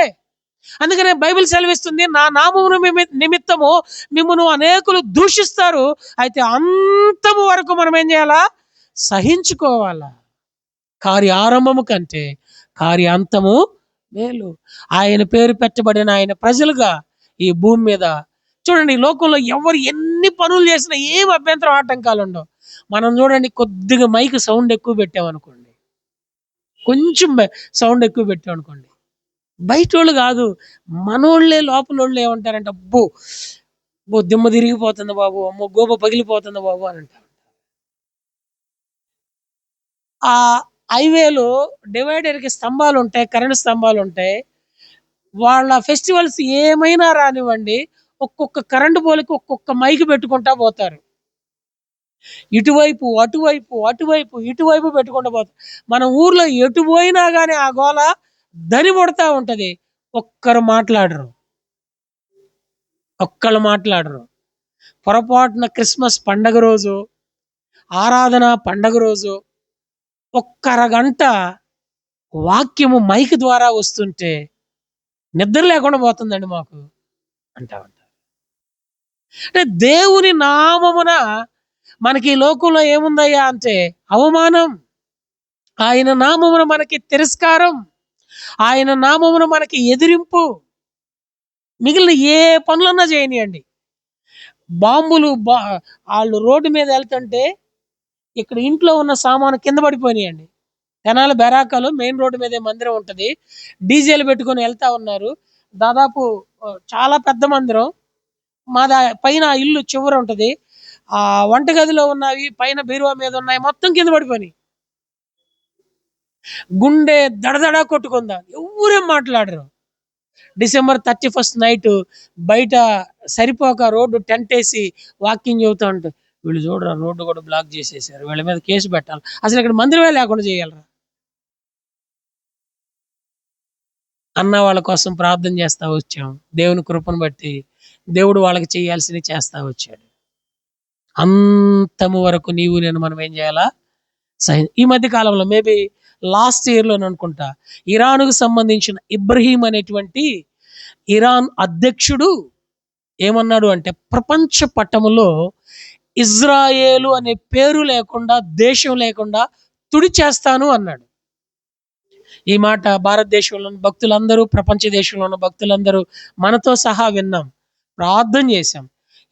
అందుకనే బైబిల్ సెలవిస్తుంది, నా నామమును నిమిత్తము మిమ్మును అనేకులు దూషిస్తారు, అయితే అంతము వరకు మనం ఏం చేయాలా? సహించుకోవాలా. కార్యారంభము కంటే కార్యాంతము మేలు. ఆయన పేరు పెట్టబడిన ఆయన ప్రజలుగా ఈ భూమి మీద చూడండి, ఈ లోకంలో ఎవరు ఎన్ని పనులు చేసినా ఏం అభ్యంతరం, ఆటంకాలు ఉండవు. మనం చూడండి, కొద్దిగా మైక్ సౌండ్ ఎక్కువ పెట్టామనుకోండి, కొంచెం సౌండ్ ఎక్కువ పెట్టామనుకోండి, బయటోళ్ళు కాదు, మనోళ్ళే లోపలోళ్ళు ఏమంటారంటే, అబ్బో అబ్బో దిమ్మ తిరిగిపోతుంది బాబు, అమ్మో గోప పగిలిపోతుంది బాబు అని అంటారు. ఆ హైవేలో డివైడర్కి స్తంభాలు ఉంటాయి, కరెంట్ స్తంభాలు ఉంటాయి. వాళ్ళ ఫెస్టివల్స్ ఏమైనా రానివ్వండి, ఒక్కొక్క కరెంటు పోలికి ఒక్కొక్క మైక్ పెట్టుకుంటా పోతారు. ఇటువైపు అటువైపు అటువైపు ఇటువైపు పెట్టుకుంటూ పోతారు. మన ఊర్లో ఎటు పోయినా కానీ ఆ గోల దని పడతా ఉంటది. ఒక్కరు మాట్లాడరు, ఒక్కళ్ళు మాట్లాడరు. పొరపాటున క్రిస్మస్ పండగ రోజు, ఆరాధన పండగ రోజు ఒక్క అరగంట వాక్యము మైక్ ద్వారా వస్తుంటే నిద్ర లేకుండా పోతుందండి మాకు అంటా ఉంటారు. అంటే దేవుని నామమున మనకి ఈ లోకంలో ఏముందయ్యా అంటే అవమానం, ఆయన నామమున మనకి తిరస్కారం, ఆయన నామమున మనకి ఎదిరింపు. మిగిలిన ఏ పనులన్నా చేయనియండి, బాంబులు వాళ్ళు రోడ్డు మీద వెళ్తుంటే ఇక్కడ ఇంట్లో ఉన్న సామాను కింద పడిపోయినాయండి. తెనాలి బెరాకలో మెయిన్ రోడ్డు మీదే మందిరం ఉంటుంది, డీజేలు పెట్టుకొని వెళ్తా ఉన్నారు. దాదాపు చాలా పెద్ద మందిరం. మాది పైన ఇల్లు చివర ఉంటుంది. ఆ వంటగదిలో ఉన్నవి పైన బీరువా మీద ఉన్నాయి, మొత్తం కింద పడిపోయినాయి. గుండె దడదడ కొట్టుకుందా, ఎవరేం మాట్లాడరు. డిసెంబర్ 31 నైట్ బయట సరిపోక రోడ్డు టెంట్ వేసి వాకింగ్ చెబుతా ఉంటే, వీళ్ళు చూడరా రోడ్డు కూడా బ్లాక్ చేసేసారు, వీళ్ళ మీద కేసు పెట్టాలి, అసలు ఇక్కడ మందిరమే లేకుండా చేయాలరా అన్న వాళ్ళ కోసం ప్రార్థన చేస్తా వచ్చాం. దేవుని కృపను బట్టి దేవుడు వాళ్ళకి చేయాల్సినవి చేస్తా వచ్చాడు. అంతము వరకు నీవు నేను మనం ఏం చేయాలా? ఈ మధ్య కాలంలో మేబీ లాస్ట్ ఇయర్లో అనుకుంటా, ఇరాన్కు సంబంధించిన ఇబ్రహీం అనేటువంటి ఇరాన్ అధ్యక్షుడు ఏమన్నాడు అంటే, ప్రపంచ పటములో ఇజ్రాయేలు అనే పేరు లేకుండా, దేశం లేకుండా తుడిచేస్తాను అన్నాడు. ఈ మాట భారతదేశంలో ఉన్న భక్తులందరూ, ప్రపంచ దేశంలో ఉన్న భక్తులందరూ మనతో సహా విన్నాం, ప్రార్థన చేశాం.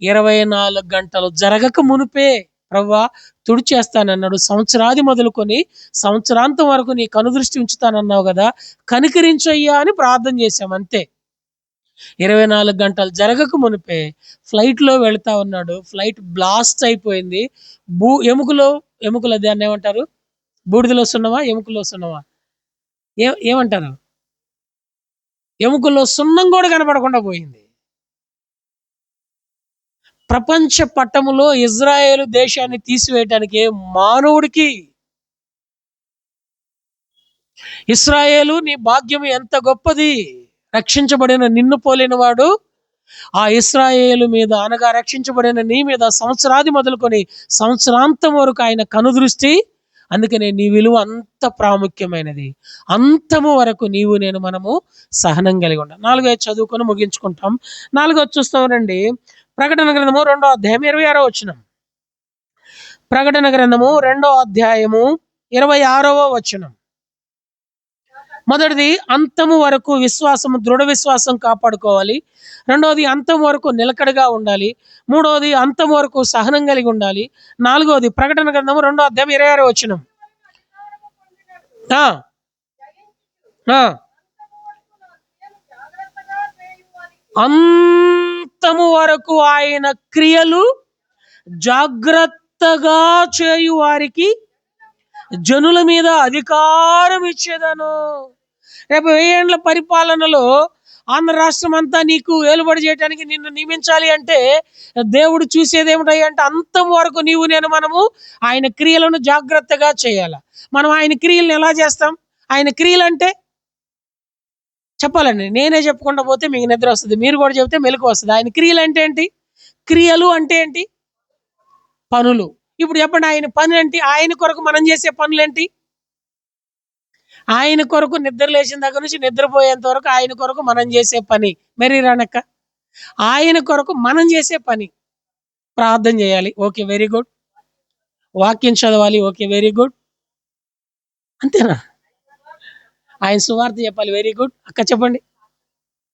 24 గంటలు జరగక మునిపే ప్రభువా తుడిచేస్తానన్నాడు. సంవత్సరాది మొదలుకొని సంవత్సరాంతం వరకు నీ కనుదృష్టి ఉంచుతానన్నావు కదా, కనికరించయ్యా అని ప్రార్థన చేశాం అంతే. 24 గంటలు జరగక మునిపే ఫ్లైట్లో వెళ్తా ఉన్నాడు, ఫ్లైట్ బ్లాస్ట్ అయిపోయింది. ఎముకలు దాన్ని ఏమంటారు? బూడిదలో సున్నమా, ఎముకలో సున్నమా, ఏమంటారు? ఎముకల్లో సున్నం కూడా కనపడకుండా పోయింది. ప్రపంచ పట్టములో ఇజ్రాయేలు దేశాన్ని తీసివేయటానికి మానవుడికి, ఇస్రాయేలు నీ భాగ్యం ఎంత గొప్పది, రక్షించబడిన నిన్ను పోలిన వాడు ఆ ఇస్రాయేలు మీద, అనగా రక్షించబడిన నీ మీద సంవత్సరాది మొదలుకొని సంవత్సరాంతం వరకు ఆయన కనుదృష్టి. అందుకనే నీ విలువ అంత ప్రాముఖ్యమైనది. అంతము వరకు నీవు నేను మనము సహనం కలిగి ఉండాలి. 4 చదువుకొని ముగించుకుంటాం. 4 చూస్తామనండి, ప్రకటన గ్రంథము 2వ అధ్యాయం 26వ వచనం. ప్రకటన గ్రంథము 2వ అధ్యాయము 26వ వచనం. మొదటిది, అంతము వరకు విశ్వాసము, దృఢ విశ్వాసం కాపాడుకోవాలి. రెండవది, అంతం వరకు నిలకడగా ఉండాలి. మూడవది, అంతం వరకు సహనం కలిగి ఉండాలి. నాలుగవది, ప్రకటన గ్రంథము 2వ అధ్యాయం 26వ వచనం. అంతము అంతము వరకు ఆయన క్రియలు జాగ్రత్తగా చేయు వారికి జనుల మీద అధికారం ఇచ్చేదను. రేపు 1000 ఏండ్ల పరిపాలనలో ఆంధ్ర రాష్ట్రం అంతా నీకు ఏలుబడి చేయడానికి నిన్ను నియమించాలి అంటే దేవుడు చూసేది ఏమిటాయి అంటే అంతం వరకు నీవు నేను మనము ఆయన క్రియలను జాగ్రత్తగా చేయాలి. మనం ఆయన క్రియలను ఎలా చేస్తాం? ఆయన క్రియలు అంటే చెప్పాలండి, నేనే చెప్పుకుంటా పోతే మీకు నిద్ర వస్తుంది, మీరు కూడా చెప్తే మెలకు వస్తుంది. ఆయన క్రియలు అంటే ఏంటి? క్రియలు అంటే ఏంటి? పనులు. ఇప్పుడు చెప్పండి, ఆయన పని ఏంటి? ఆయన కొరకు మనం చేసే పనులు ఏంటి? ఆయన కొరకు నిద్ర లేచిన దగ్గర నుంచి నిద్రపోయేంత వరకు ఆయన కొరకు మనం చేసే పని మెరీ రానక్క. ఆయన కొరకు మనం చేసే పని ప్రార్థన చేయాలి, ఓకే వెరీ గుడ్. వాక్యం చదవాలి, ఓకే వెరీ గుడ్. అంతేనా? ఆయన సువార్త చెప్పాలి, వెరీ గుడ్. అక్క చెప్పండి.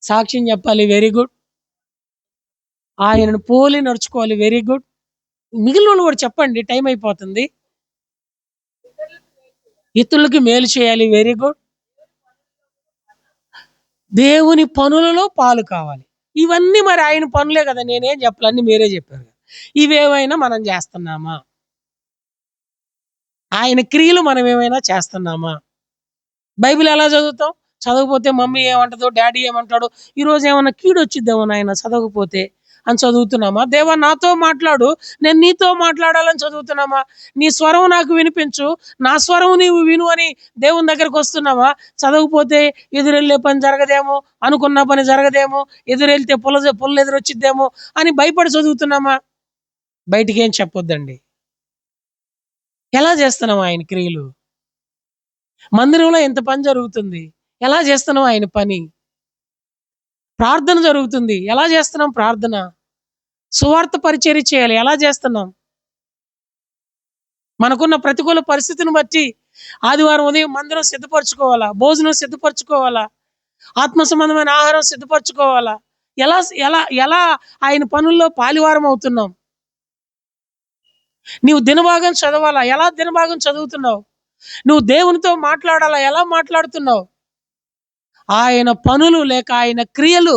సాక్ష్యం చెప్పాలి, వెరీ గుడ్. ఆయనను పోలి నడుచుకోవాలి, వెరీ గుడ్. మిగిలిన కూడా చెప్పండి, టైం అయిపోతుంది. ఇతరులకి మేలు చేయాలి, వెరీ గుడ్. దేవుని పనులలో పాలు కావాలి. ఇవన్నీ మరి ఆయన పనులే కదా, నేనేం చెప్పాలని మీరే చెప్పారు. ఇవేమైనా మనం చేస్తున్నామా? ఆయన క్రియలు మనం ఏమైనా చేస్తున్నామా? బైబిల్ ఎలా చదువుతాం? చదవకపోతే మమ్మీ ఏమంటదో, డాడీ ఏమంటాడు, ఈరోజు ఏమన్నా కీడు వచ్చిద్దేమో నాయన చదవకపోతే అని చదువుతున్నామా? దేవా నాతో మాట్లాడు, నేను నీతో మాట్లాడాలని చదువుతున్నామా? నీ స్వరం నాకు వినిపించు, నా స్వరం నీవు విను అని దేవుని దగ్గరకు వస్తున్నామా? చదవకపోతే ఎదురెళ్ళే పని జరగదేమో, అనుకున్న పని జరగదేమో, ఎదురెళ్తే పుల్ల ఎదురొచ్చిద్దేమో అని భయపడి చదువుతున్నామా? బయటికి ఏం చెప్పొద్దండి. ఎలా చేస్తున్నాం ఆయన క్రియలు? మందిరంలో ఎంత పని జరుగుతుంది, ఎలా చేస్తున్నాం ఆయన పని? ప్రార్థన జరుగుతుంది, ఎలా చేస్తున్నాం ప్రార్థన? సువార్త పరిచర్య చేయాలి, ఎలా చేస్తున్నాం? మనకున్న ప్రతికూల పరిస్థితిని బట్టి ఆదివారం ఉదయం మందిరం సిద్ధపరచుకోవాలా, భోజనం సిద్ధపరచుకోవాలా, ఆత్మ సంబంధమైన ఆహారం సిద్ధపరచుకోవాలా. ఎలా ఎలా ఎలా ఆయన పనుల్లో పాలివారం అవుతున్నాం? నీవు దినభాగం చదవాలా, ఎలా దినభాగం చదువుతున్నావు? నువ్వు దేవునితో మాట్లాడాలా, ఎలా మాట్లాడుతున్నావు? ఆయన పనులు లేక ఆయన క్రియలు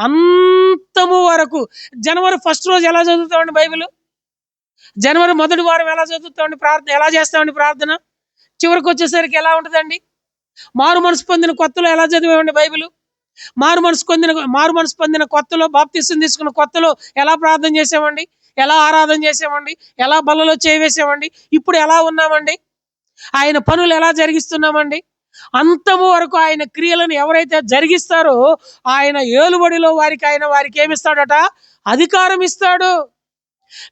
అంతము వరకు. జనవరి 1 రోజు ఎలా చదువుతామండి బైబిల్? జనవరి 1 వారం ఎలా చదువుతామండి? ప్రార్థన ఎలా చేస్తామండి? ప్రార్థన చివరికి వచ్చేసరికి ఎలా ఉంటుందండి? మారు మనసు పొందిన కొత్తలో ఎలా చదివామండి బైబిల్? మారు మనసు పొందిన కొత్తలో, బాప్తిసం తీసుకున్న కొత్తలో ఎలా ప్రార్థన చేసామండి? ఎలా ఆరాధన చేసామండి? ఎలా బలలో చేయవేసామండి? ఇప్పుడు ఎలా ఉన్నామండి? ఆయన పనులు ఎలా జరిగిస్తున్నామండి? అంతము వరకు ఆయన క్రియలను ఎవరైతే జరిగిస్తారో ఆయన ఏలుబడిలో వారికి ఏమిస్తాడట? అధికారం ఇస్తాడు.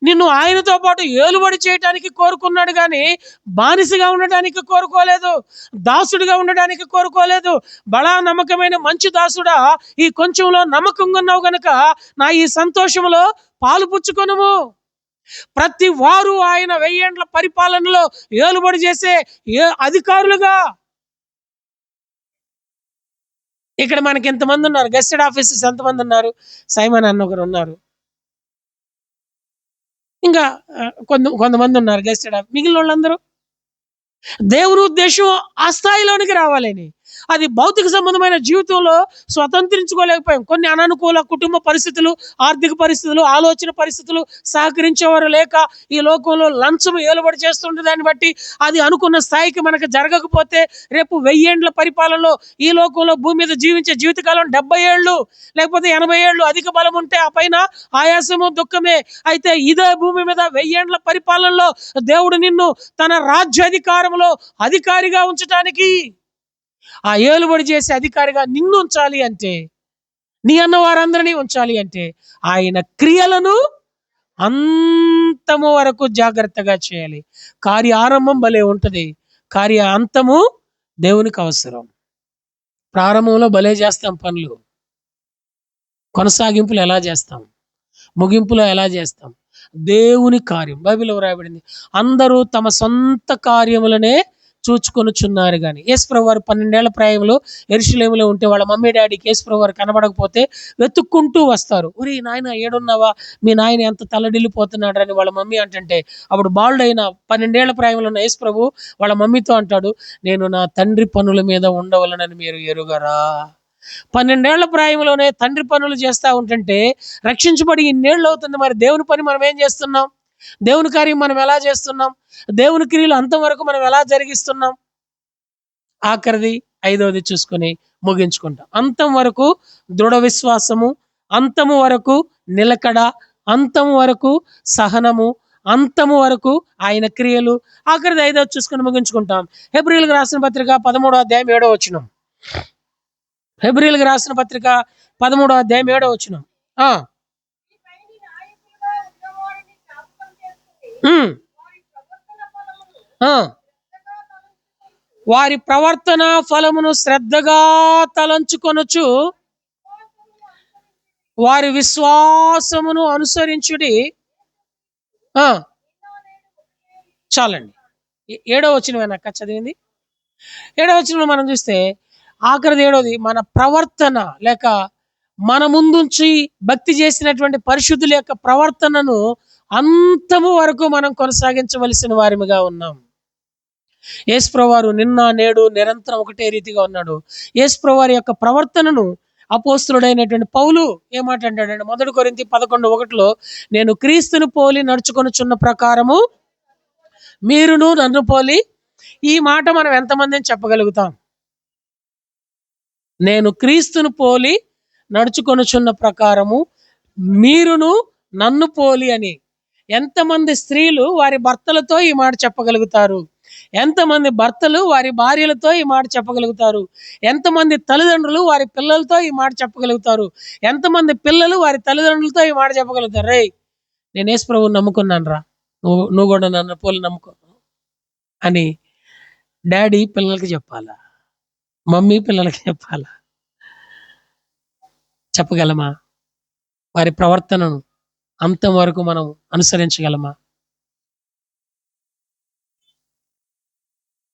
నిన్ను ఆయనతో పాటు ఏలుబడి చేయటానికి కోరుకున్నాడు కానీ బానిసగా ఉండడానికి కోరుకోలేదు, దాసుడిగా ఉండడానికి కోరుకోలేదు. బలా నమ్మకమైన మంచి దాసుడా, ఈ కొంచెంలో నమ్మకంగా ఉన్నావు గనుక నా ఈ సంతోషంలో పాలు పుచ్చుకొనుము. ప్రతి వారు ఆయన 1000 ఏండ్ల పరిపాలనలో ఏలుబడి చేసే అధికారులుగా. ఇక్కడ మనకి ఎంతమంది ఉన్నారు? గెస్టెడ్ ఆఫీసర్స్ ఎంతమంది ఉన్నారు? సైమన్ అన్న ఒకరు ఉన్నారు, ఇంకా కొంతమంది ఉన్నారు గెస్టెడ్. మిగిలిన వాళ్ళందరూ దేవుని ఉద్దేశం ఆ స్థాయిలోనికి రావాలని. అది భౌతిక సంబంధమైన జీవితంలో స్వతంత్రించుకోలేకపోయాం. కొన్ని అననుకూల కుటుంబ పరిస్థితులు, ఆర్థిక పరిస్థితులు, ఆలోచన పరిస్థితులు సహకరించేవారు లేక ఈ లోకంలో లంచం ఏలుబడి చేస్తుండే దాన్ని బట్టి అది అనుకున్న స్థాయికి మనకు జరగకపోతే రేపు 1000 ఏండ్ల పరిపాలనలో ఈ లోకంలో భూమి మీద జీవించే జీవితకాలం 70 ఏళ్ళు లేకపోతే 80 ఏళ్ళు అధిక బలం ఉంటే ఆ పైన ఆయాసము, దుఃఖమే. అయితే ఇదే భూమి మీద 1000 ఏండ్ల పరిపాలనలో దేవుడు నిన్ను తన రాజ్యాధికారంలో అధికారిగా ఉంచటానికి, ఆ ఏలుబడి చేసే అధికారిగా నిన్ను ఉంచాలి అంటే, నీ అన్న వారందరినీ ఉంచాలి అంటే ఆయన క్రియలను అంతము వరకు జాగ్రత్తగా చేయాలి. కార్య ఆరంభం భలే ఉంటది, కార్య అంతము దేవునికి అవసరం. ప్రారంభంలో భలే చేస్తాం పనులు, కొనసాగింపులు ఎలా చేస్తాం, ముగింపులో ఎలా చేస్తాం? దేవుని కార్యం బైబిల్లో వ్రాయబడింది, అందరూ తమ సొంత కార్యములనే చూచుకొనుచున్నారు కానీ. యేసుప్రభువు వారు 12 ఏళ్ల ప్రాయంలో యెరూషలేములో ఉంటే వాళ్ళ మమ్మీ డాడీకి యేసుప్రభువు వారు కనబడకపోతే వెతుక్కుంటూ వస్తారు. ఒరే నాయన ఏడున్నావా, మీ నాయన ఎంత తల్లడిల్లిపోతున్నాడు అని వాళ్ళ మమ్మీ అంటుంటే అప్పుడు బాలుడైన 12 ఏళ్ల ప్రాయంలో ఉన్న యేసుప్రభువు వాళ్ళ మమ్మీతో అంటాడు, నేను నా తండ్రి పనుల మీద ఉండవలనని మీరు ఎరుగరా? 12 ఏళ్ల ప్రాయంలోనే తండ్రి పనులు చేస్తూ ఉంటుంటే రక్షించబడి ఇన్నేళ్ళు అవుతుంది. మరి దేవుని పని మనం ఏం చేస్తున్నాం? దేవుని కార్యం మనం ఎలా చేస్తున్నాం? దేవుని క్రియలు అంతవరకు మనం ఎలా జరిగిస్తున్నాం? ఆఖరిది 5వది చూసుకొని ముగించుకుంటాం. అంతం వరకు దృఢ విశ్వాసము, అంతము వరకు నిలకడ, అంతము వరకు సహనము, అంతము వరకు ఆయన క్రియలు. ఆఖరిది 5వది చూసుకొని ముగించుకుంటాం. హెబ్రీయులకు రాసిన పత్రిక 13వ అధ్యాయం 7వ వచనం. హెబ్రీయులకు రాసిన పత్రిక 13వ అధ్యాయం 7వ వచనం. వారి ప్రవర్తన ఫలమును శ్రద్ధగా తలంచుకొనుచు వారి విశ్వాసమును అనుసరించుడి. చాలండి. 7వ వచనమేనక్క చదివింది. 7వ వచనంలో మనం చూస్తే ఆఖరిది 7వది మన ప్రవర్తన, లేక మన ముందుంచి భక్తి చేసినటువంటి పరిశుద్ధుల యొక్క ప్రవర్తనను అంతము వరకు మనం కొనసాగించవలసిన వారిగా ఉన్నాం. యేసుప్రభువారు నిన్న నేడు నిరంతరం ఒకటే రీతిగా ఉన్నాడు. యేసుప్రభువారి యొక్క ప్రవర్తనను అపోస్తలుడైనటువంటి పౌలు ఏమాట అంటాడంటే 1 కొరింథీ 11:1 నేను క్రీస్తును పోలి నడుచుకొనుచున్న ప్రకారము మీరును నన్ను పోలి. ఈ మాట మనం ఎంతమందిని చెప్పగలుగుతాం? నేను క్రీస్తును పోలి నడుచుకొనుచున్న ప్రకారము మీరును నన్ను పోలి అని ఎంతమంది స్త్రీలు వారి భర్తలతో ఈ మాట చెప్పగలుగుతారు? ఎంతమంది భర్తలు వారి భార్యలతో ఈ మాట చెప్పగలుగుతారు? ఎంతమంది తల్లిదండ్రులు వారి పిల్లలతో ఈ మాట చెప్పగలుగుతారు? ఎంతమంది పిల్లలు వారి తల్లిదండ్రులతో ఈ మాట చెప్పగలుగుతారు? రే, నేను యేసు ప్రభువుని నమ్ముకున్నాను రా, నువ్వు కూడా నన్ను పోలి నమ్ముకో అని డాడీ పిల్లలకి చెప్పాలా? మమ్మీ పిల్లలకి చెప్పాలా? చెప్పగలమా? వారి ప్రవర్తనను అంతం వరకు మనం అనుసరించగలమా?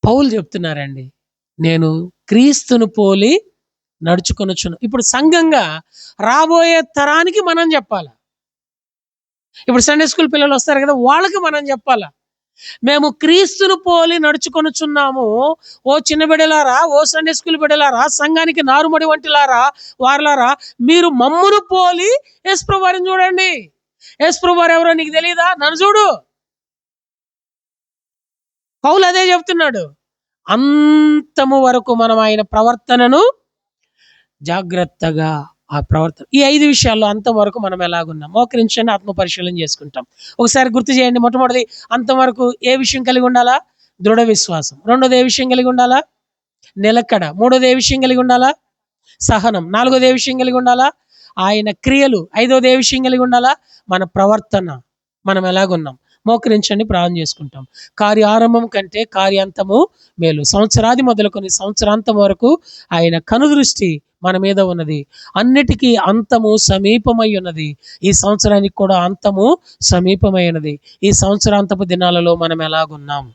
పౌలు చెప్తున్నారండి, నేను క్రీస్తును పోలి నడుచుకొనుచును. ఇప్పుడు సంఘంగా రాబోయే తరానికి మనం చెప్పాలా? ఇప్పుడు సండే స్కూల్ పిల్లలు వస్తారు కదా, వాళ్ళకి మనం చెప్పాలా? మేము క్రీస్తును పోలి నడుచుకొనుచున్నాము. ఓ చిన్న బిడ్డలారా, ఓ సండే స్కూల్ బిడ్డలారా, సంఘానికి నారుమడి వంటిలారా, వారలారా, మీరు మమ్మును పోలి యేసుప్రభు వారిని చూడండి. యేసుప్రభు వారు ఎవరో నీకు తెలియదా? నన్ను చూడు. పౌలు అదే చెప్తున్నాడు. అంతము వరకు మనం ఆయన ప్రవర్తనను జాగ్రత్తగా ఆ ప్రవర్తన, ఈ 5 విషయాల్లో అంతం వరకు మనం ఎలాగున్నాం మోకరించండి, ఆత్మ పరిశీలన చేసుకుంటాం. ఒకసారి గుర్తు చేయండి. మొట్టమొదటి అంతం వరకు ఏ విషయం కలిగి ఉండాలా? దృఢ విశ్వాసం. 2వది ఏ విషయం కలిగి ఉండాలా? నిలకడ. 3వది ఏ విషయం కలిగి ఉండాలా? సహనం. 4వది ఏ విషయం కలిగి ఉండాలా? ఆయన క్రియలు. 5వది ఏ విషయం కలిగి ఉండాలా? మన ప్రవర్తన. మనం ఎలాగున్నాం? మోకరించండి, ప్రార్థన చేసుకుంటాం. కార్యారంభం కంటే కార్యాంతము మేలు. సంవత్సరాది మొదలుకొని సంవత్సరాంతం వరకు ఆయన కనుదృష్టి మన మీద ఉన్నది. అన్నిటికీ అంతము సమీపమై ఉన్నది. ఈ సంవత్సరానికి కూడా అంతము సమీపమై ఉన్నది. ఈ సంవత్సరాంతపు దినాలలో మనం ఎలాగున్నాం?